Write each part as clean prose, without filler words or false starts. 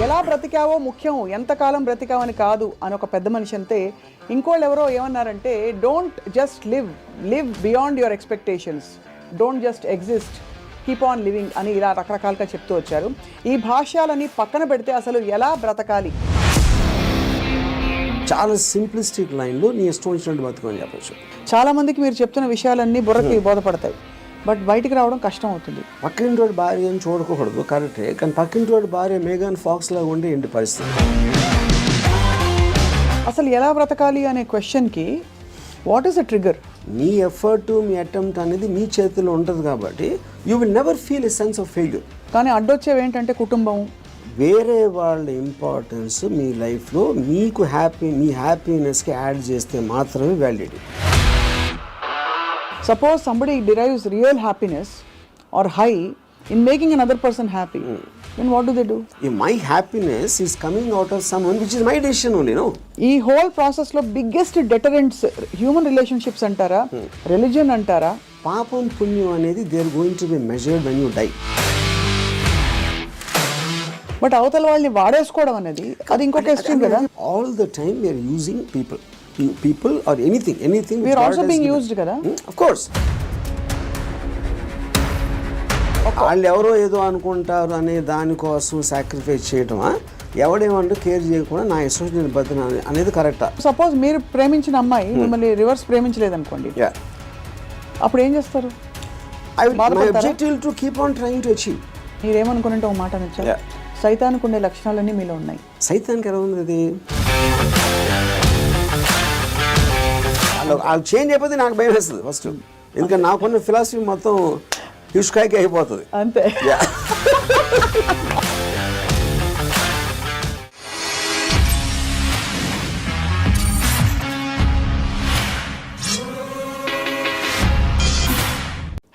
ఎలా బ్రతికావో ముఖ్యం, ఎంతకాలం బ్రతికావని కాదు అని ఒక పెద్ద మనిషి అంతే. ఇంకోళ్ళు ఎవరో ఏమన్నారంటే, don't just live beyond your expectations, don't just exist, keep on living అని ఇలా రకరకాలుగా చెప్తూ వచ్చారు. ఈ భాష్యాలని పక్కన పెడితే అసలు ఎలా బ్రతకాలి? చాలా సింప్లిస్టిక్ లైన్లో నీ ఇష్టం వచ్చినట్టు బతుకని చెప్పచ్చు. చాలామందికి మీరు చెప్తున్న విషయాలన్నీ బుర్రకి బోధపడతాయి, బట్ బయటికి రావడం కష్టం అవుతుంది. పక్కింటి వాడి భార్య అని చూడకూడదు, కరెక్టే. కానీ పక్కింటి వాడి భార్య మేఘాన్ ఫాక్స్ లాగా ఉండే ఏంటి పరిస్థితి? అసలు ఎలా బ్రతకాలి అనే క్వశ్చన్కి what is the trigger? Me effort, me attempt అనేది మీ చేతిలో ఉంటుంది కాబట్టి you will never feel a sense of failure. కానీ అడ్డొచ్చేవి ఏంటంటే కుటుంబం, వేరే వాళ్ళ ఇంపార్టెన్స్ మీ లైఫ్లో మీకు మీ హ్యాపీనెస్కి యాడ్ చేస్తే మాత్రమే validity. Suppose somebody derives real happiness or high in making another person happy, then what do? If my happiness is coming out of someone which is my decision only, no? ఈ whole process లో biggest deterrents human relationships అంటారా, religion అంటారా? పాపం పుణ్యం అనేది they are going to be measured when you die. But అవతల వాళ్ళని వాడేసుకోవడం అనేది అది ఇంకొక ఎక్స్ట్రీమ్ కదా. All the time we are using people or anything we are also being used kada. Of course. వాళ్ళు ఎవరో ఏదో అనుకుంటారు అనే దానికోసం సాక్రిఫైస్ చేయటమా, ఎవడేమంటూ కేర్ చేయకుండా నా ఇష్టం నేను బతున్నా అనేది కరెక్టా? సపోజ్ మీరు ప్రేమించిన అమ్మాయి మిమ్మల్ని రివర్స్ ప్రేమించలేదనుకోండి, అప్పుడు ఏం చేస్తారు? My objective to keep on trying to achieve. మీరేమనుకున్నట్టు ఒక మాట నచ్చా, సైతానికి ఉండే లక్షణాలన్నీ మీలో ఉన్నాయి. సైతానికి ఎలా ఉంది అది? అది చేంజ్ అయిపోతే నాకు భయం వేస్తుంది ఫస్ట్, ఎందుకంటే నాకున్న ఫిలాసఫీ మొత్తం హిస్కాయికి అయిపోతుంది అంతే.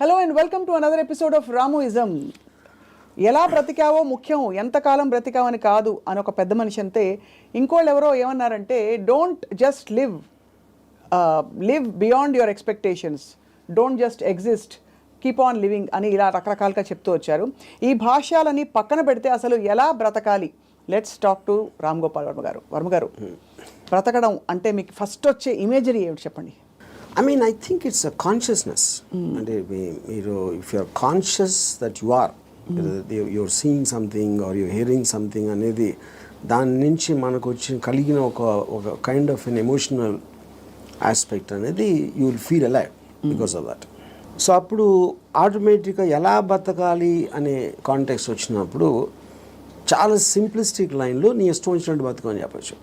Hello and welcome to another episode of Ramuism. ఎలా బ్రతికావో ముఖ్యం, ఎంతకాలం బ్రతికావని కాదు అని ఒక పెద్ద మనిషి అంతే. ఇంకోళ్ళు ఎవరో ఏమన్నారంటే, don't just live beyond your expectations, don't just exist, keep on living అని ఇలా రకరకాలుగా చెప్తూ వచ్చారు. ఈ భాష్యాలని పక్కన పెడితే అసలు ఎలా బ్రతకాలి? Let's talk to Ram Gopal Varma గారు. బ్రతకడం అంటే మీకు ఫస్ట్ వచ్చే ఇమేజరీ ఏమిటి చెప్పండి? I think it's a consciousness. అంటే మీరు if you are conscious that you are you're seeing something or you're hearing something అనేది, దాని నుంచి మనకు కలిగిన ఒక kind of an emotional aspect అనేది you will feel alive because of that. So అప్పుడు ఆటోమేటిక్గా ఎలా బతకాలి అనే కాంటెక్స్ట్ వచ్చినప్పుడు చాలా సింప్లిస్టిక్ లైన్లో నీ ఇష్టం వచ్చినట్టు బతకని చెప్పచ్చు.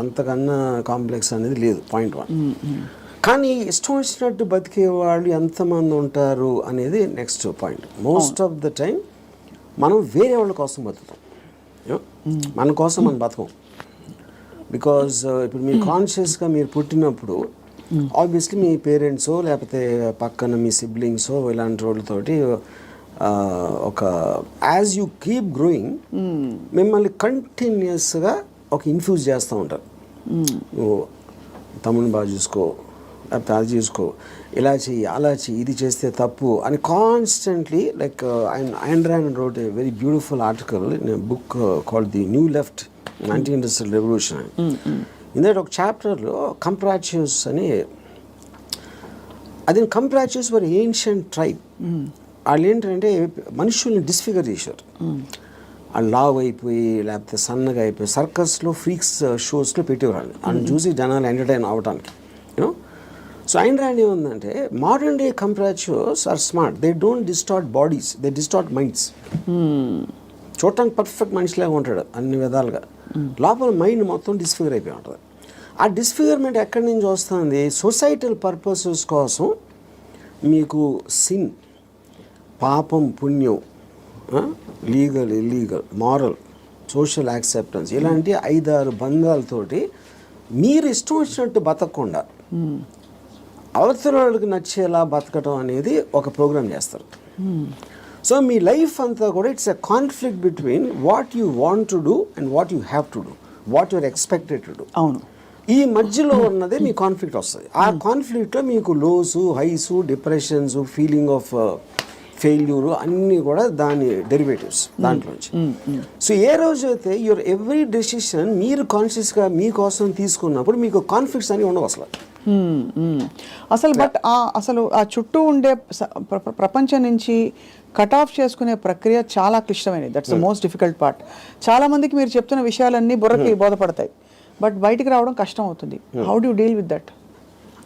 అంతకన్నా కాంప్లెక్స్ అనేది లేదు, పాయింట్ 1. కానీ ఇష్టం వచ్చినట్టు బతికే వాళ్ళు ఎంతమంది ఉంటారు అనేది next point. Most of the time మనం వేరే వాళ్ళ కోసం బతుకుతాం, మన కోసం మనం బతకం. బికాజ్ ఇప్పుడు మీరు కాన్షియస్గా మీరు పుట్టినప్పుడు ఆబ్వియస్లీ మీ పేరెంట్సో లేకపోతే పక్కన మీ సిబ్లింగ్సో ఇలాంటి వాళ్ళతోటి ఒక యాజ్ యూ కీప్ గ్రోయింగ్ మిమ్మల్ని కంటిన్యూస్గా ఒక ఇన్ఫ్యూజ్ చేస్తూ ఉంటారు. నువ్వు తమ్ముని బాగా చూసుకో, లేకపోతే అది చూసుకో, ఇలా చెయ్యి, అలా చెయ్యి, ఇది చేస్తే తప్పు అని constantly. Like Ayn Rand wrote a very beautiful article in a book called The New Left, Anti-Industrial Revolution. ఇందులో ఒక చాప్టర్లో కంప్రాచ్యూస్ అని, అది కంప్రాచ్యూస్ వర్ ఏన్షియంట్ ట్రైబ్. వాళ్ళు ఏంటంటే మనుషుల్ని డిస్ఫిగర్ చేశారు. వాళ్ళు లావ్ అయిపోయి లేకపోతే సన్నగా అయిపోయి సర్కస్లో ఫ్రీక్స్ షోస్లో పెట్టేవాళ్ళు, వాళ్ళని చూసి జనాలు ఎంటర్టైన్ అవ్వడానికి. యూనో, సో Ayn Rand ఏముందంటే, modern day comprachicos are smart, they don't distort bodies, they distort minds. చూడటానికి పర్ఫెక్ట్ మనిషిలాగా ఉంటాడు అన్ని విధాలుగా, లోపల మైండ్ మొత్తం డిస్ఫిగర్ అయిపోయి ఉంటుంది. ఆ డిస్ఫిగర్మెంట్ ఎక్కడి నుంచి వస్తుంది? సొసైటల్ పర్పసెస్ కోసం మీకు సిన్, పాపం పుణ్యం, legal illegal, moral, social acceptance, ఇలాంటి 5-6 బంధాలతోటి మీరు ఇష్టం వచ్చినట్టు బతకకుండా అవతల వాళ్ళకి నచ్చేలా బతకటం అనేది ఒక ప్రోగ్రామ్ చేస్తారు. సో మీ లైఫ్ అంతా కూడా it's a conflict between what you want to do and what you have to do, what you're expected to do. అవును, ఈ మధ్యలో ఉన్నదే మీ కాన్ఫ్లిక్ట్ వస్తుంది. ఆ కాన్ఫ్లిక్ట్లో మీకు లోసు, హైసు, డిప్రెషన్స్, ఫెయిల్యూరు అన్నీ కూడా దాని డెరివేటివ్స్ దాంట్లోంచి. సో ఏ రోజు అయితే యువర్ ఎవ్రీ డెసిషన్ మీరు కాన్షియస్గా మీకోసం తీసుకున్నప్పుడు మీకు కాన్ఫ్లిక్ట్స్ అని ఉండవు అసలు. అసలు బట్ అసలు ఆ చుట్టూ ఉండే ప్రపంచం నుంచి కట్ ఆఫ్ చేసుకునే ప్రక్రియ చాలా క్లిష్టమైనది. That's the most difficult part. చాలా మందికి మీరు చెప్తున్న విషయాలన్నీ బుర్రకి బోధపడతాయి, బట్ బయటికి రావడం కష్టం అవుతుంది. How do you deal with that?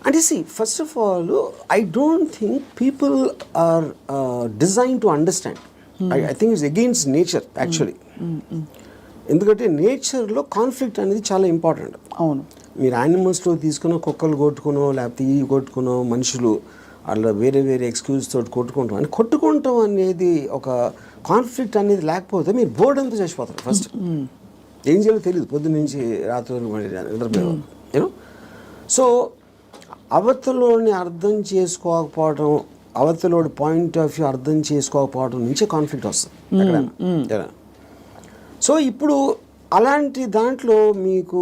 అంటే first of all I don't think people are design to understand. I think it's against nature actually. ఎందుకంటే నేచర్లో కాన్ఫ్లిక్ట్ అనేది చాలా ఇంపార్టెంట్. అవును, మీరు యానిమల్స్లో తీసుకున్న కుక్కలు కొట్టుకునో లేకపోతే ఈ కొట్టుకునో మనుషులు అలా వేరే వేరే ఎక్స్క్యూజ్ తోటి కొట్టుకుంటాం అని కొట్టుకుంటాం అనేది ఒక కాన్ఫ్లిక్ట్ అనేది లేకపోతే మీరు బోర్డు అంతా చచ్చిపోతారు. ఫస్ట్ ఏం చేయాలో తెలియదు, పొద్దున్న నుంచి రాత్రి నిద్రపోయేవారు యూనో. సో అవతలోని అర్థం చేసుకోకపోవడం, అవతలోడి పాయింట్ ఆఫ్ వ్యూ అర్థం చేసుకోకపోవడం నుంచే కాన్ఫ్లిక్ట్ వస్తుంది ఎక్కడైనా. సో ఇప్పుడు అలాంటి దాంట్లో మీకు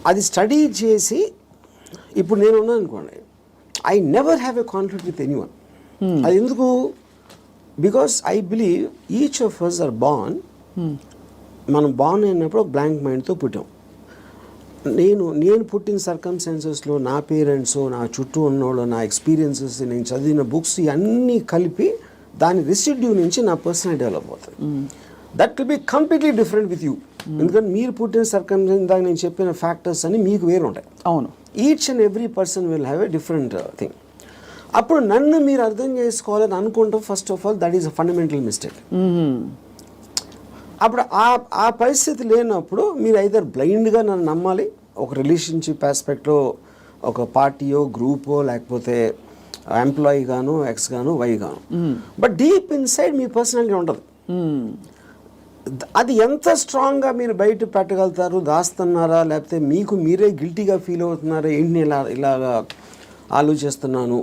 అది స్టడీ చేసి ఇప్పుడు నేను ఉన్నాను అనుకోండి, I never have a conflict with anyone. అది ఎందుకు? Because I believe each of us are born. మనం బార్న్ అయినప్పుడు బ్లాంక్ మైండ్తో పుట్టాం. నేను పుట్టిన సర్కమ్స్టాన్సెస్లో నా పేరెంట్స్, నా చుట్టూ ఉన్నోళ్ళు, నా ఎక్స్పీరియన్సెస్, నేను చదివిన బుక్స్ ఇవన్నీ కలిపి దాని రెసిడ్యూ నుంచి నా పర్సనాలిటీ డెవలప్ అవుతుంది. That will be completely different with you. ఎందుకంటే మీరు పుట్టిన సర్కమ్స్టాన్స్ దాకా నేను చెప్పిన ఫ్యాక్టర్స్ అన్ని మీకు వేరు ఉంటాయి. అవును, each and every person will have a different thing. అప్పుడు నన్ను మీరు అర్థం చేసుకోవాలని అనుకుంటాం. First of all that is a fundamental mistake. అప్పుడు ఆ పరిస్థితి లేనప్పుడు మీరు ఐదర్ బ్లైండ్గా నన్ను నమ్మాలి, ఒక రిలేషన్షిప్ ఆస్పెక్ట్లో ఒక పార్టీయో గ్రూపో లేకపోతే ఎంప్లాయీ గాను, ఎక్స్ గాను, వై గాను. But deep inside me personality ఉండదు. అది ఎంత స్ట్రాంగ్గా మీరు బయట పెట్టగలుగుతారు, దాస్తున్నారా లేకపోతే మీకు మీరే గిల్టీగా ఫీల్ అవుతున్నారా, ఏంటి ఇలాగా ఆలోచిస్తున్నాను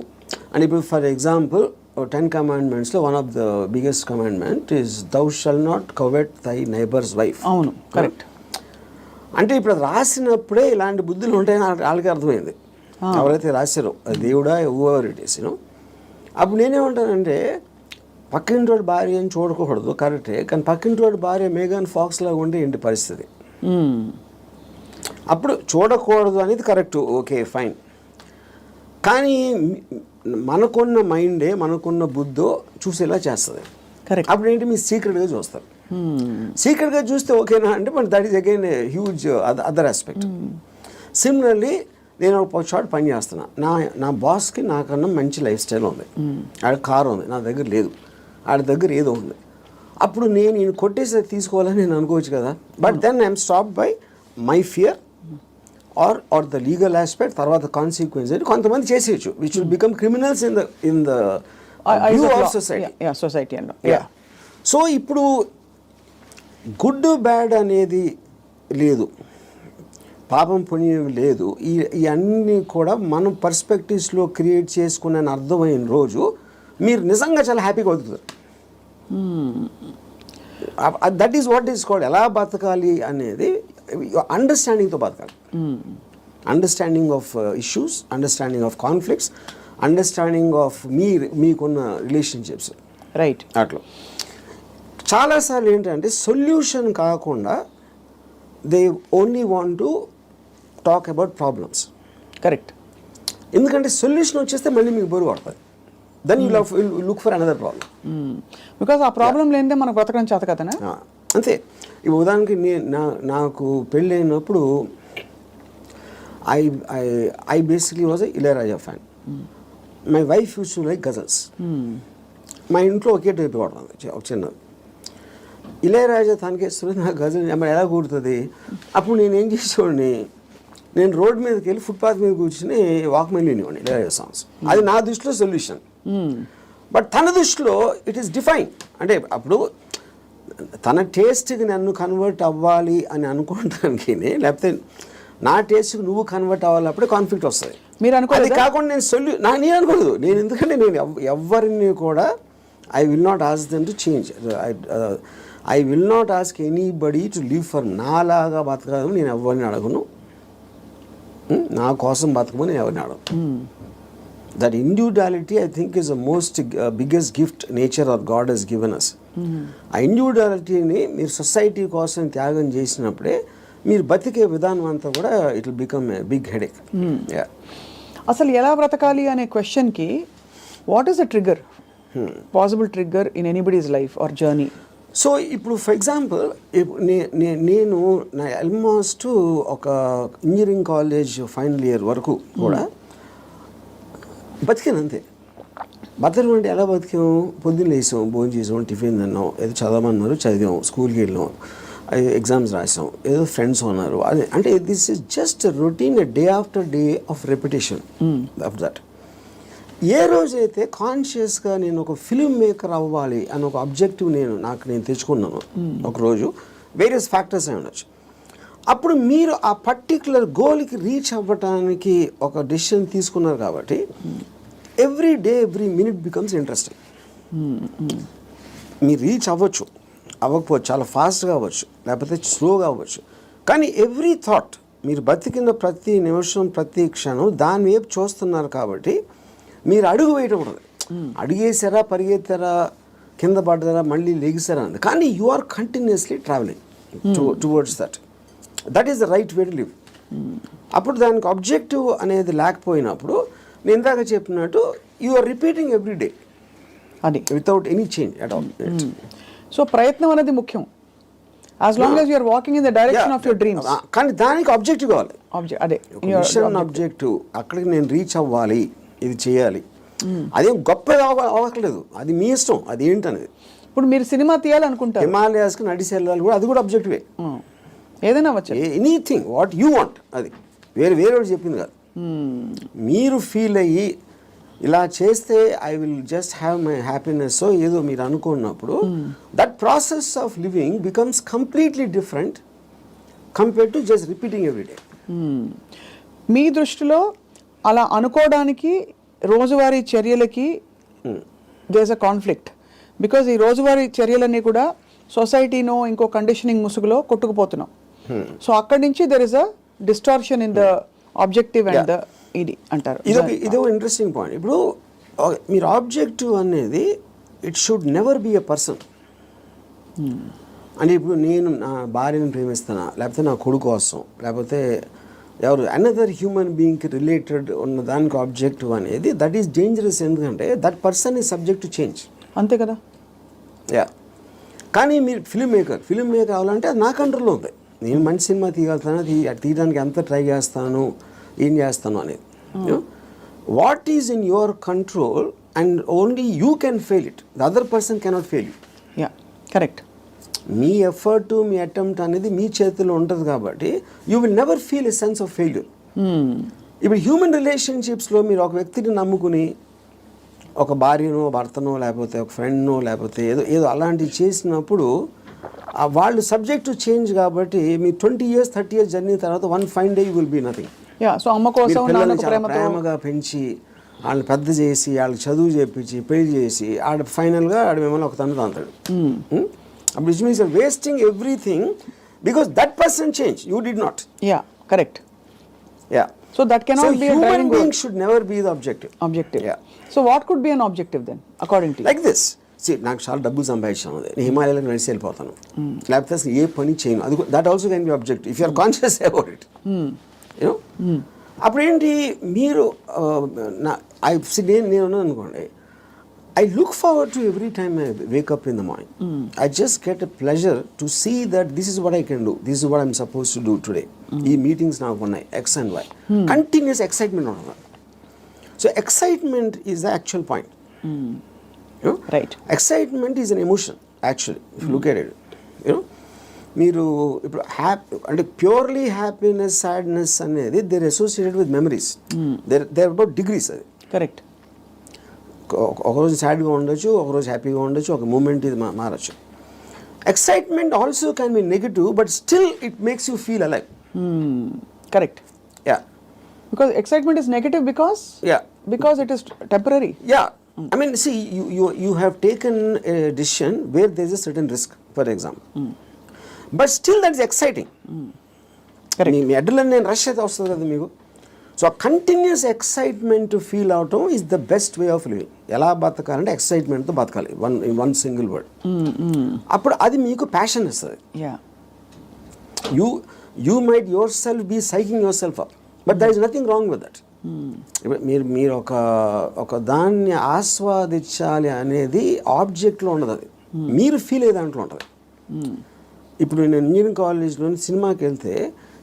అని. ఇప్పుడు ఫర్ ఎగ్జాంపుల్ 10 commandmentsలో one of the biggest commandment is thou shall not covet thy neighbour's wife. అవును, కరెక్ట్. అంటే ఇప్పుడు రాసినప్పుడే ఇలాంటి బుద్ధులు ఉంటాయని వాళ్ళకి అర్థమైంది, ఎవరైతే రాశారో దేవుడా ఎవర్ ఇట్ ఈస్ యూనో. అప్పుడు నేనేమంటానంటే పక్కింటోడి భార్య అని చూడకూడదు, కరెక్టే, కానీ పక్కింటోడి భార్య మేఘన్ ఫాక్స్ లాగా ఉంటే ఏంటి పరిస్థితి? అప్పుడు చూడకూడదు అనేది కరెక్ట్, ఓకే ఫైన్. కానీ మనకున్న మైండే, మనకున్న బుద్ధో చూసేలా చేస్తుంది. కరెక్ట్. అప్పుడు ఏంటి మీరు సీక్రెట్గా చూస్తారు. సీక్రెట్గా చూస్తే ఓకేనా అంటే but that is again huge other aspect. Similarly నేను ఒక చోట పని చేస్తున్నా, నా బాస్కి నాకన్నా మంచి లైఫ్ స్టైల్ ఉంది, ఆడ కారు ఉంది, నా దగ్గర లేదు, ఆడ దగ్గర ఏదో ఉంది. అప్పుడు నేను కొట్టేసి తీసుకోవాలని నేను అనుకోవచ్చు కదా. But then I'm stop by my fear or the legal aspect, తర్వాత కాన్సిక్వెన్స్ అని కొంతమంది చేసేయచ్చు, which will become criminals in the view of society. So ఇప్పుడు గుడ్ బ్యాడ్ అనేది లేదు, పాపం పుణ్యం లేదు. ఇవన్నీ కూడా మనం పర్స్పెక్టివ్స్లో క్రియేట్ చేసుకునే అర్థమైన రోజు మీరు నిజంగా చాలా హ్యాపీగా బతుకుతారు. That is what is called ఎలా బతకాలి అనేది అండర్స్టాండింగ్తో బతకాలి. Understanding of issues, understanding of conflicts, understanding of మీకున్న రిలేషన్షిప్స్. రైట్. అట్లా చాలాసార్లు ఏంటంటే సొల్యూషన్ కాకుండా they only want to talk about problems. Correct. ఎందుకంటే సొల్యూషన్ వచ్చేస్తే మళ్ళీ మీకు బరువు పడుతుంది. Then you look for another problem. Because ఆ ప్రాబ్లం లేనిదే మనకు బ్రతకడం చేత కదనా. అంతే. ఇప్పుడు ఉదాహరణకి నాకు పెళ్ళి అయినప్పుడు I basically was a Ilaiyaraaja fan. My wife use to like ghazals. మా ఇంట్లో ఒకే టైప్ పడుతుంది ఒక చిన్నది. ఇళయరాజా తనకేస్తుంది, నాకు గజల్ ఎలా కూడుతుంది. అప్పుడు నేను ఏం చేసేవాడిని, నేను రోడ్ మీదకి వెళ్ళి ఫుట్పాత్ మీద కూర్చుని వాక్మెన్ వినేవాడిని ఇళయరాజా సాంగ్స్. అది నా దృష్టిలో సొల్యూషన్. బట్ తన దృష్టిలో ఇట్ ఈస్ డిఫైన్. అంటే అప్పుడు తన టేస్ట్కి నన్ను కన్వర్ట్ అవ్వాలి అని అనుకోవడానికి, లేకపోతే నా టేస్ట్కి నువ్వు కన్వర్ట్ అవ్వాలి, అప్పుడే కాన్ఫ్లిక్ట్ వస్తుంది. మీరు అనుకోవాలి. అది కాకుండా నేను అనుకోలేదు. నేను ఎందుకంటే నేను ఎవరిని కూడా I will not ask them to change. I will not ask anybody to live for నాలాగా బతకడం. నేను ఎవరిని అడగను, నా కోసం బతకమని నేను ఎవరిని అడగను. That individuality, I think, is the most biggest gift nature or God has given us. ఆ ఇండివిజువాలిటీని మీరు సొసైటీ కోసం త్యాగం చేసినప్పుడే మీరు బతికే విధానం అంతా కూడా it will become a big headache. అసలు ఎలా బ్రతకాలి అనే క్వశ్చన్కి what is the trigger, possible trigger in anybody's life or journey? So ఇప్పుడు ఫర్ ఎగ్జాంపుల్ నేను నా ఆల్మోస్ట్ ఒక ఇంజనీరింగ్ కాలేజ్ ఫైనల్ ఇయర్ వరకు కూడా బతికాను అంతే. బతకడం అంటే ఎలా బతికాము? పొద్దున్న లేసాం, భోజనం చేసాం, టిఫిన్ తిన్నాం, ఏదో చదవమన్నారు చదివాం, స్కూల్కి వెళ్ళాం, ఎగ్జామ్స్ రాసాం, ఏదో ఫ్రెండ్స్ ఉన్నారు. అదే అంటే this is just routine, day after day of repetition of that. ఏ రోజైతే కాన్షియస్గా నేను ఒక ఫిల్మ్ మేకర్ అవ్వాలి అని ఒక ఆబ్జెక్టివ్ నేను తెచ్చుకున్నాను ఒకరోజు, వేరియస్ ఫ్యాక్టర్స్ అయి ఉండొచ్చు, అప్పుడు మీరు ఆ పర్టిక్యులర్ గోల్కి రీచ్ అవ్వటానికి ఒక డెసిషన్ తీసుకున్నారు కాబట్టి every day every minute becomes interesting. మీరు రీచ్ అవ్వచ్చు, అవ్వకపోవచ్చు, చాలా ఫాస్ట్గా అవ్వచ్చు, లేకపోతే స్లోగా అవ్వచ్చు, కానీ ఎవ్రీ థాట్, మీరు బతికిన ప్రతి నిమిషం ప్రతి క్షణం దాని వైపు చూస్తున్నారు కాబట్టి మీరు అడుగు వేయటం ఉండదు. అడిగేసారా, పరిగెత్తారా, కింద పడ్డారా, మళ్ళీ లెగిసారా అంది, కానీ you are continuously travelling towards that is the right way to live. అప్పుడు దానికి ఆబ్జెక్టివ్ అనేది లేకపోయినప్పుడు నేను ఇందాక చెప్పినట్టు you are repeating every day అది without any change at all. So ప్రయత్నం అనేది ముఖ్యం, as long as you are walking in the direction of your dreams. కానీ దానికి ఆబ్జెక్టివ్ కావాలి, అదే మిషన్ ఆబ్జెక్టివ్. అక్కడికి నేను రీచ్ అవ్వాలి, ఇది చేయాలి, అదేం గొప్ప అవ్వట్లేదు, అది మీ ఇష్టం, అది ఏంటనేది. ఇప్పుడు మీరు సినిమా తీయాలనుకుంటారు, హిమాలయాస్కి నడిచి వెళ్ళాలి కూడా, అది కూడా ఆబ్జెక్టివే. ఏదైనా వచ్చు, ఎనీథింగ్ వాట్ యూ వాంట్, అది వేరే చెప్పింది కాదు. మీరు ఫీల్ అయ్యి ఇలా చేస్తే I will just have my happiness ఏదో మీరు అనుకున్నప్పుడు that process of living becomes completely different compared to just repeating every day. మీ దృష్టిలో అలా అనుకోవడానికి రోజువారీ చర్యలకి there is a conflict, because ఈ రోజువారీ చర్యలన్నీ కూడా సొసైటీనో ఇంకో కండిషనింగ్ ముసుగులో కొట్టుకుపోతున్నాం. సో అక్కడి నుంచి there is a distortion in the objective and the ఇది అంటారు. ఇదో ఇంట్రెస్టింగ్ పాయింట్. ఇప్పుడు మీరు ఆబ్జెక్టివ్ అనేది it should never be a person. అంటే ఇప్పుడు నేను నా భార్యను ప్రేమిస్తానా, లేకపోతే నా కొడుకు కోసం, లేకపోతే ఎవరు అనదర్ హ్యూమన్ బీయింగ్కి రిలేటెడ్ ఉన్న దానికి ఆబ్జెక్టివ్ అనేది దట్ ఈస్ డేంజరస్. ఎందుకంటే that person is subject to change. అంతే కదా. కానీ మీరు ఫిల్మ్ మేకర్ అవ్వాలంటే అది నా కంట్రోల్లో ఉంది. నేను మంచి సినిమా తీయగలుగుతాను, తీయడానికి ఎంత ట్రై చేస్తాను, ఏం చేస్తాను అనేది. What is in your control and only you can fail it, the other person cannot fail you. Yeah, correct. Me effort, me attempt అనేది మీ చేతిలో ఉంటుంది కాబట్టి you will never feel a sense of failure. ఇప్పుడు human రిలేషన్షిప్స్లో మీరు ఒక వ్యక్తిని నమ్ముకుని ఒక భార్యనో, భర్తనో, లేకపోతే ఒక ఫ్రెండ్నో, లేకపోతే ఏదో అలాంటివి చేసినప్పుడు వాళ్ళు సబ్జెక్ట్ టు చేంజ్ కాబట్టి మీ 20 years 30 years జర్నీ తర్వాత one fine day you will be nothing. So అమ్మ కోసం ప్రేమగా పెంచి వాళ్ళని పెద్ద చేసి వాళ్ళకి చదువు చేపించి పెళ్లి చేసి ఫైనల్గా మిమ్మల్ని ఒక తను తాంతాడు. అప్పుడు it means wasting everything because that person change, you did not. Yeah, correct. Yeah. So that cannot be a driving goal. Should never be the objective. Yeah. So what could be an objective then, according to you? Like this. See, నాకు చాలా డబ్బులు సంపాదించాను, నేను హిమాలయాలకు నడిచి వెళ్ళిపోతాను, లేకపోతే అసలు ఏ పని చేయను, అది that also can be objective if you are conscious about it. You know అప్పుడు ఏంటి మీరు నేను అనుకోండి, I look forward to every time I wake up in the morning. I just get a pleasure to see that this is what I can do. This is what I'm supposed to do today. Ee meetings now unnai X and Y. Continuous excitement on that. So excitement is the actual point. You know? Right. Excitement is an emotion actually, if you look at it. You know, మీరు ఇప్పుడు అంటే purely happiness, sadness అనేది they're associated with memories. They're about degrees. Correct. ఒకరోజు సాడ్గా ఉండొచ్చు, ఒకరోజు హ్యాపీగా ఉండొచ్చు, ఒక మూమెంట్ ఇది మారచ్చు. Excitement also can be negative, but still it makes you feel alive. Correct. Yeah, because excitement is negative because it is temporary. Yeah, I mean see you have taken a decision where there is a certain risk for example, but still that is exciting. మీ adrenaline rush అయితే వస్తుంది కదా మీకు. So continuous excitement feel అవటం is the best way of living. ఎలా బతకాలంటే ఎక్సైట్మెంట్తో బతకాలి, one single word. అప్పుడు అది మీకు ప్యాషన్ ఇస్తుంది. You might yourself be psyching yourself up, but there is nothing wrong with that. మీరు ఒక దాన్ని ఆస్వాదించాలి అనేది ఆబ్జెక్ట్లో ఉండదు, అది మీరు ఫీల్ అయ్యే దాంట్లో ఉంటుంది. ఇప్పుడు నేను ఇంజనీరింగ్ కాలేజ్లో సినిమాకి వెళ్తే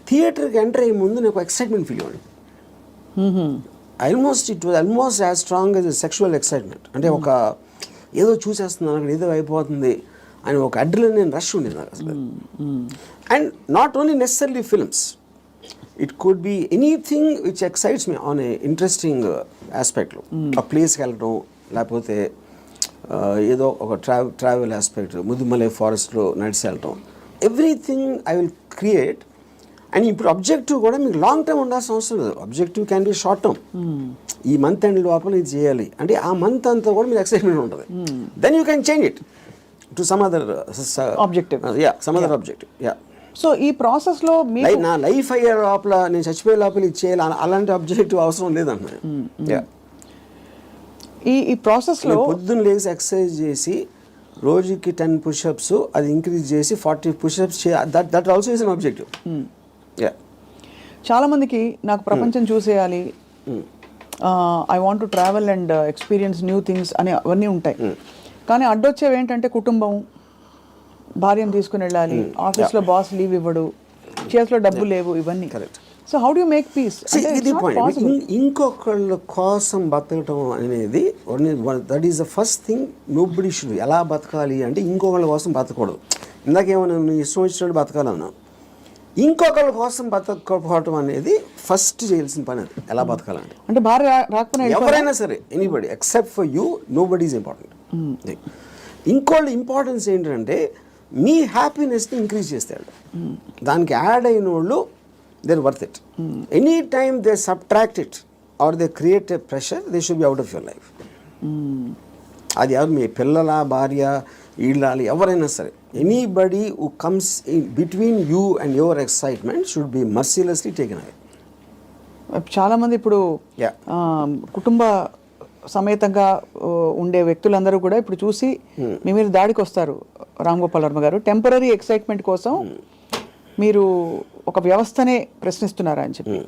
థియేటర్కి ఎంటర్ అయ్యే ముందు నాకు ఎక్సైట్మెంట్ ఫీల్ అవ్వండి. It was almost as strong as sexual excitement. అంటే ఒక ఏదో చూసేస్తున్నాను అక్కడ ఏదో అయిపోతుంది అని ఒక అడ్రినలిన్ రష్ ఉండేది నాకు అసలు. And not only necessary films, it could be anything which excites me on a interesting ఆస్పెక్ట్లో. ఆ ప్లేస్కి వెళ్ళటం, లేకపోతే ఏదో ఒక ట్రావెల్ ఆస్పెక్ట్, ముదుమలై ఫారెస్ట్లో నడిచి వెళ్ళటం, everything I will create. And ఇప్పుడు అబ్జెక్టివ్ కూడా మీకు లాంగ్ టర్మ్ ఉండాల్సిన అవసరం లేదు. Objective can be short term. ఈ మంత్ ఎండ్ లోపల ఇది చేయాలి అంటే ఆ మంత్ అంతా కూడా మీకు ఎక్సైట్మెంట్ ఉంటుంది. Then you can change it to some other objective. Some other objective. So ఈ ప్రాసెస్లో నా లైఫ్ అయ్యే లోపల, నేను చచ్చిపోయే లోపల ఇది చేయాలి అలాంటి ఆబ్జెక్టివ్ అవసరం లేదన్న. ఈ ప్రాసెస్లో పొద్దున్న లేసి ఎక్సర్సైజ్ చేసి రోజుకి 10 పుషప్స్ అది ఇంక్రీజ్ చేసి 40 pushups that also is an objective. చాలా మందికి నాకు ప్రపంచం చూసేయాలి, I want to travel and experience new things అని అవన్నీ ఉంటాయి. కానీ అడ్డొచ్చేవి ఏంటంటే కుటుంబం, భార్యను తీసుకుని వెళ్ళాలి, ఆఫీస్లో బాస్ లీవ్ ఇవ్వడు, చేతిలో డబ్బు లేవు, ఇవన్నీ. So how do you make peace? ఇది పాయింట్. ఇంకొకళ్ళ కోసం బతకటం అనేది that is the first thing nobody should. ఎలా బతకాలి అంటే ఇంకొకళ్ళ కోసం బతకూడదు. ఇందాకేమన్నా నువ్వు ఇష్టం వచ్చినట్టు బతకాలన్నా, ఇంకొకళ్ళ కోసం బతకపోవటం అనేది ఫస్ట్ చేయాల్సిన పని. అది ఎలా బతకాలంటే, అంటే భార్య రాకపోయినా ఎవరైనా సరే, anybody except for you, nobody is important. ఇంకోళ్ళ ఇంపార్టెన్స్ ఏంటంటే మీ హ్యాపీనెస్ని ఇంక్రీజ్ చేస్తాడు. దానికి యాడ్ అయిన వాళ్ళు they're worth it. Anytime they subtract it or they create a pressure, they should be out of your life. అది ఎవరు, మీ పిల్లల, భార్య, ఇళ్ళాలి, ఎవరైనా సరే, anybody who comes in between you and your excitement should be mercilessly taken away. చాలామంది ఇప్పుడు కుటుంబ సమేతంగా ఉండే వ్యక్తులందరూ కూడా ఇప్పుడు చూసి మీ మీద దాడికి వస్తారు. రామ్ గోపాల్ వర్మ గారు, టెంపరీ ఎక్సైట్మెంట్ కోసం మీరు ఒక వ్యవస్థనే ప్రశ్నిస్తున్నారా అని చెప్పి.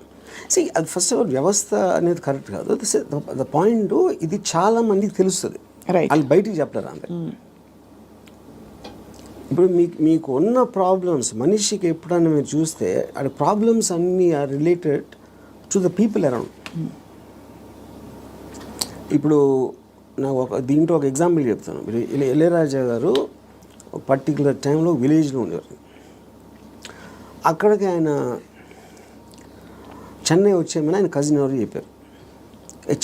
అది ఫస్ట్ ఆఫ్ ఆల్ వ్యవస్థ అనేది కరెక్ట్ కాదు. ద పాయింట్, ఇది చాలా మందికి తెలుస్తుంది, వాళ్ళు బయటికి చెప్తారు అంతే. ఇప్పుడు మీకు ఉన్న ప్రాబ్లమ్స్, మనిషికి ఎప్పుడన్నా మీరు చూస్తే ఆ ప్రాబ్లమ్స్ అన్నీ are related to the people around. ఇప్పుడు నాకు దీంట్లో ఒక ఎగ్జాంపుల్ చెప్తాను. మీరు ఇళయరాజా గారు ఒక పర్టికులర్ టైంలో విలేజ్లో ఉండేవారు. అక్కడికి ఆయన చెన్నై వచ్చేమని ఆయన కజిన్ ఎవరు చెప్పారు.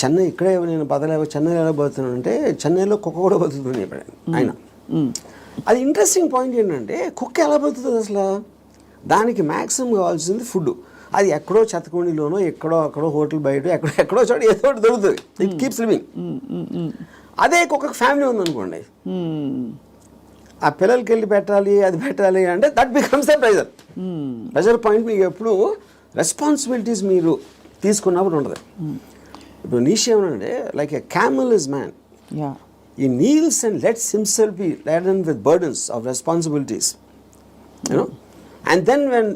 చెన్నై ఇక్కడే నేను బతలేవో, చెన్నైలో ఎలా బతుకుతున్నాను అంటే చెన్నైలో కుక్క కూడా బతుకుతుందని చెప్పాడు ఆయన. అది ఇంట్రెస్టింగ్ పాయింట్ ఏంటంటే, కుక్క ఎలా బతుకుతుంది అసలు? దానికి మ్యాక్సిమం కావాల్సింది ఫుడ్. అది ఎక్కడో చెత్తకుండిలోనో, అక్కడో హోటల్ బయట ఎక్కడో చోట ఏదో ఒకటి దొరుకుతుంది. It keeps living. అదే కుక్కకి ఫ్యామిలీ ఉందనుకోండి, ఆ పిల్లలకి వెళ్ళి పెట్టాలి, అది పెట్టాలి అంటే that becomes the pressure. Pressure point మీకు ఎప్పుడు రెస్పాన్సిబిలిటీస్ మీరు తీసుకున్నప్పుడు ఉంటుంది. ఇప్పుడు నీష్ ఏమనంటే, like a camel is man, he kneels and lets himself be laden with burdens of responsibilities, you know. And then when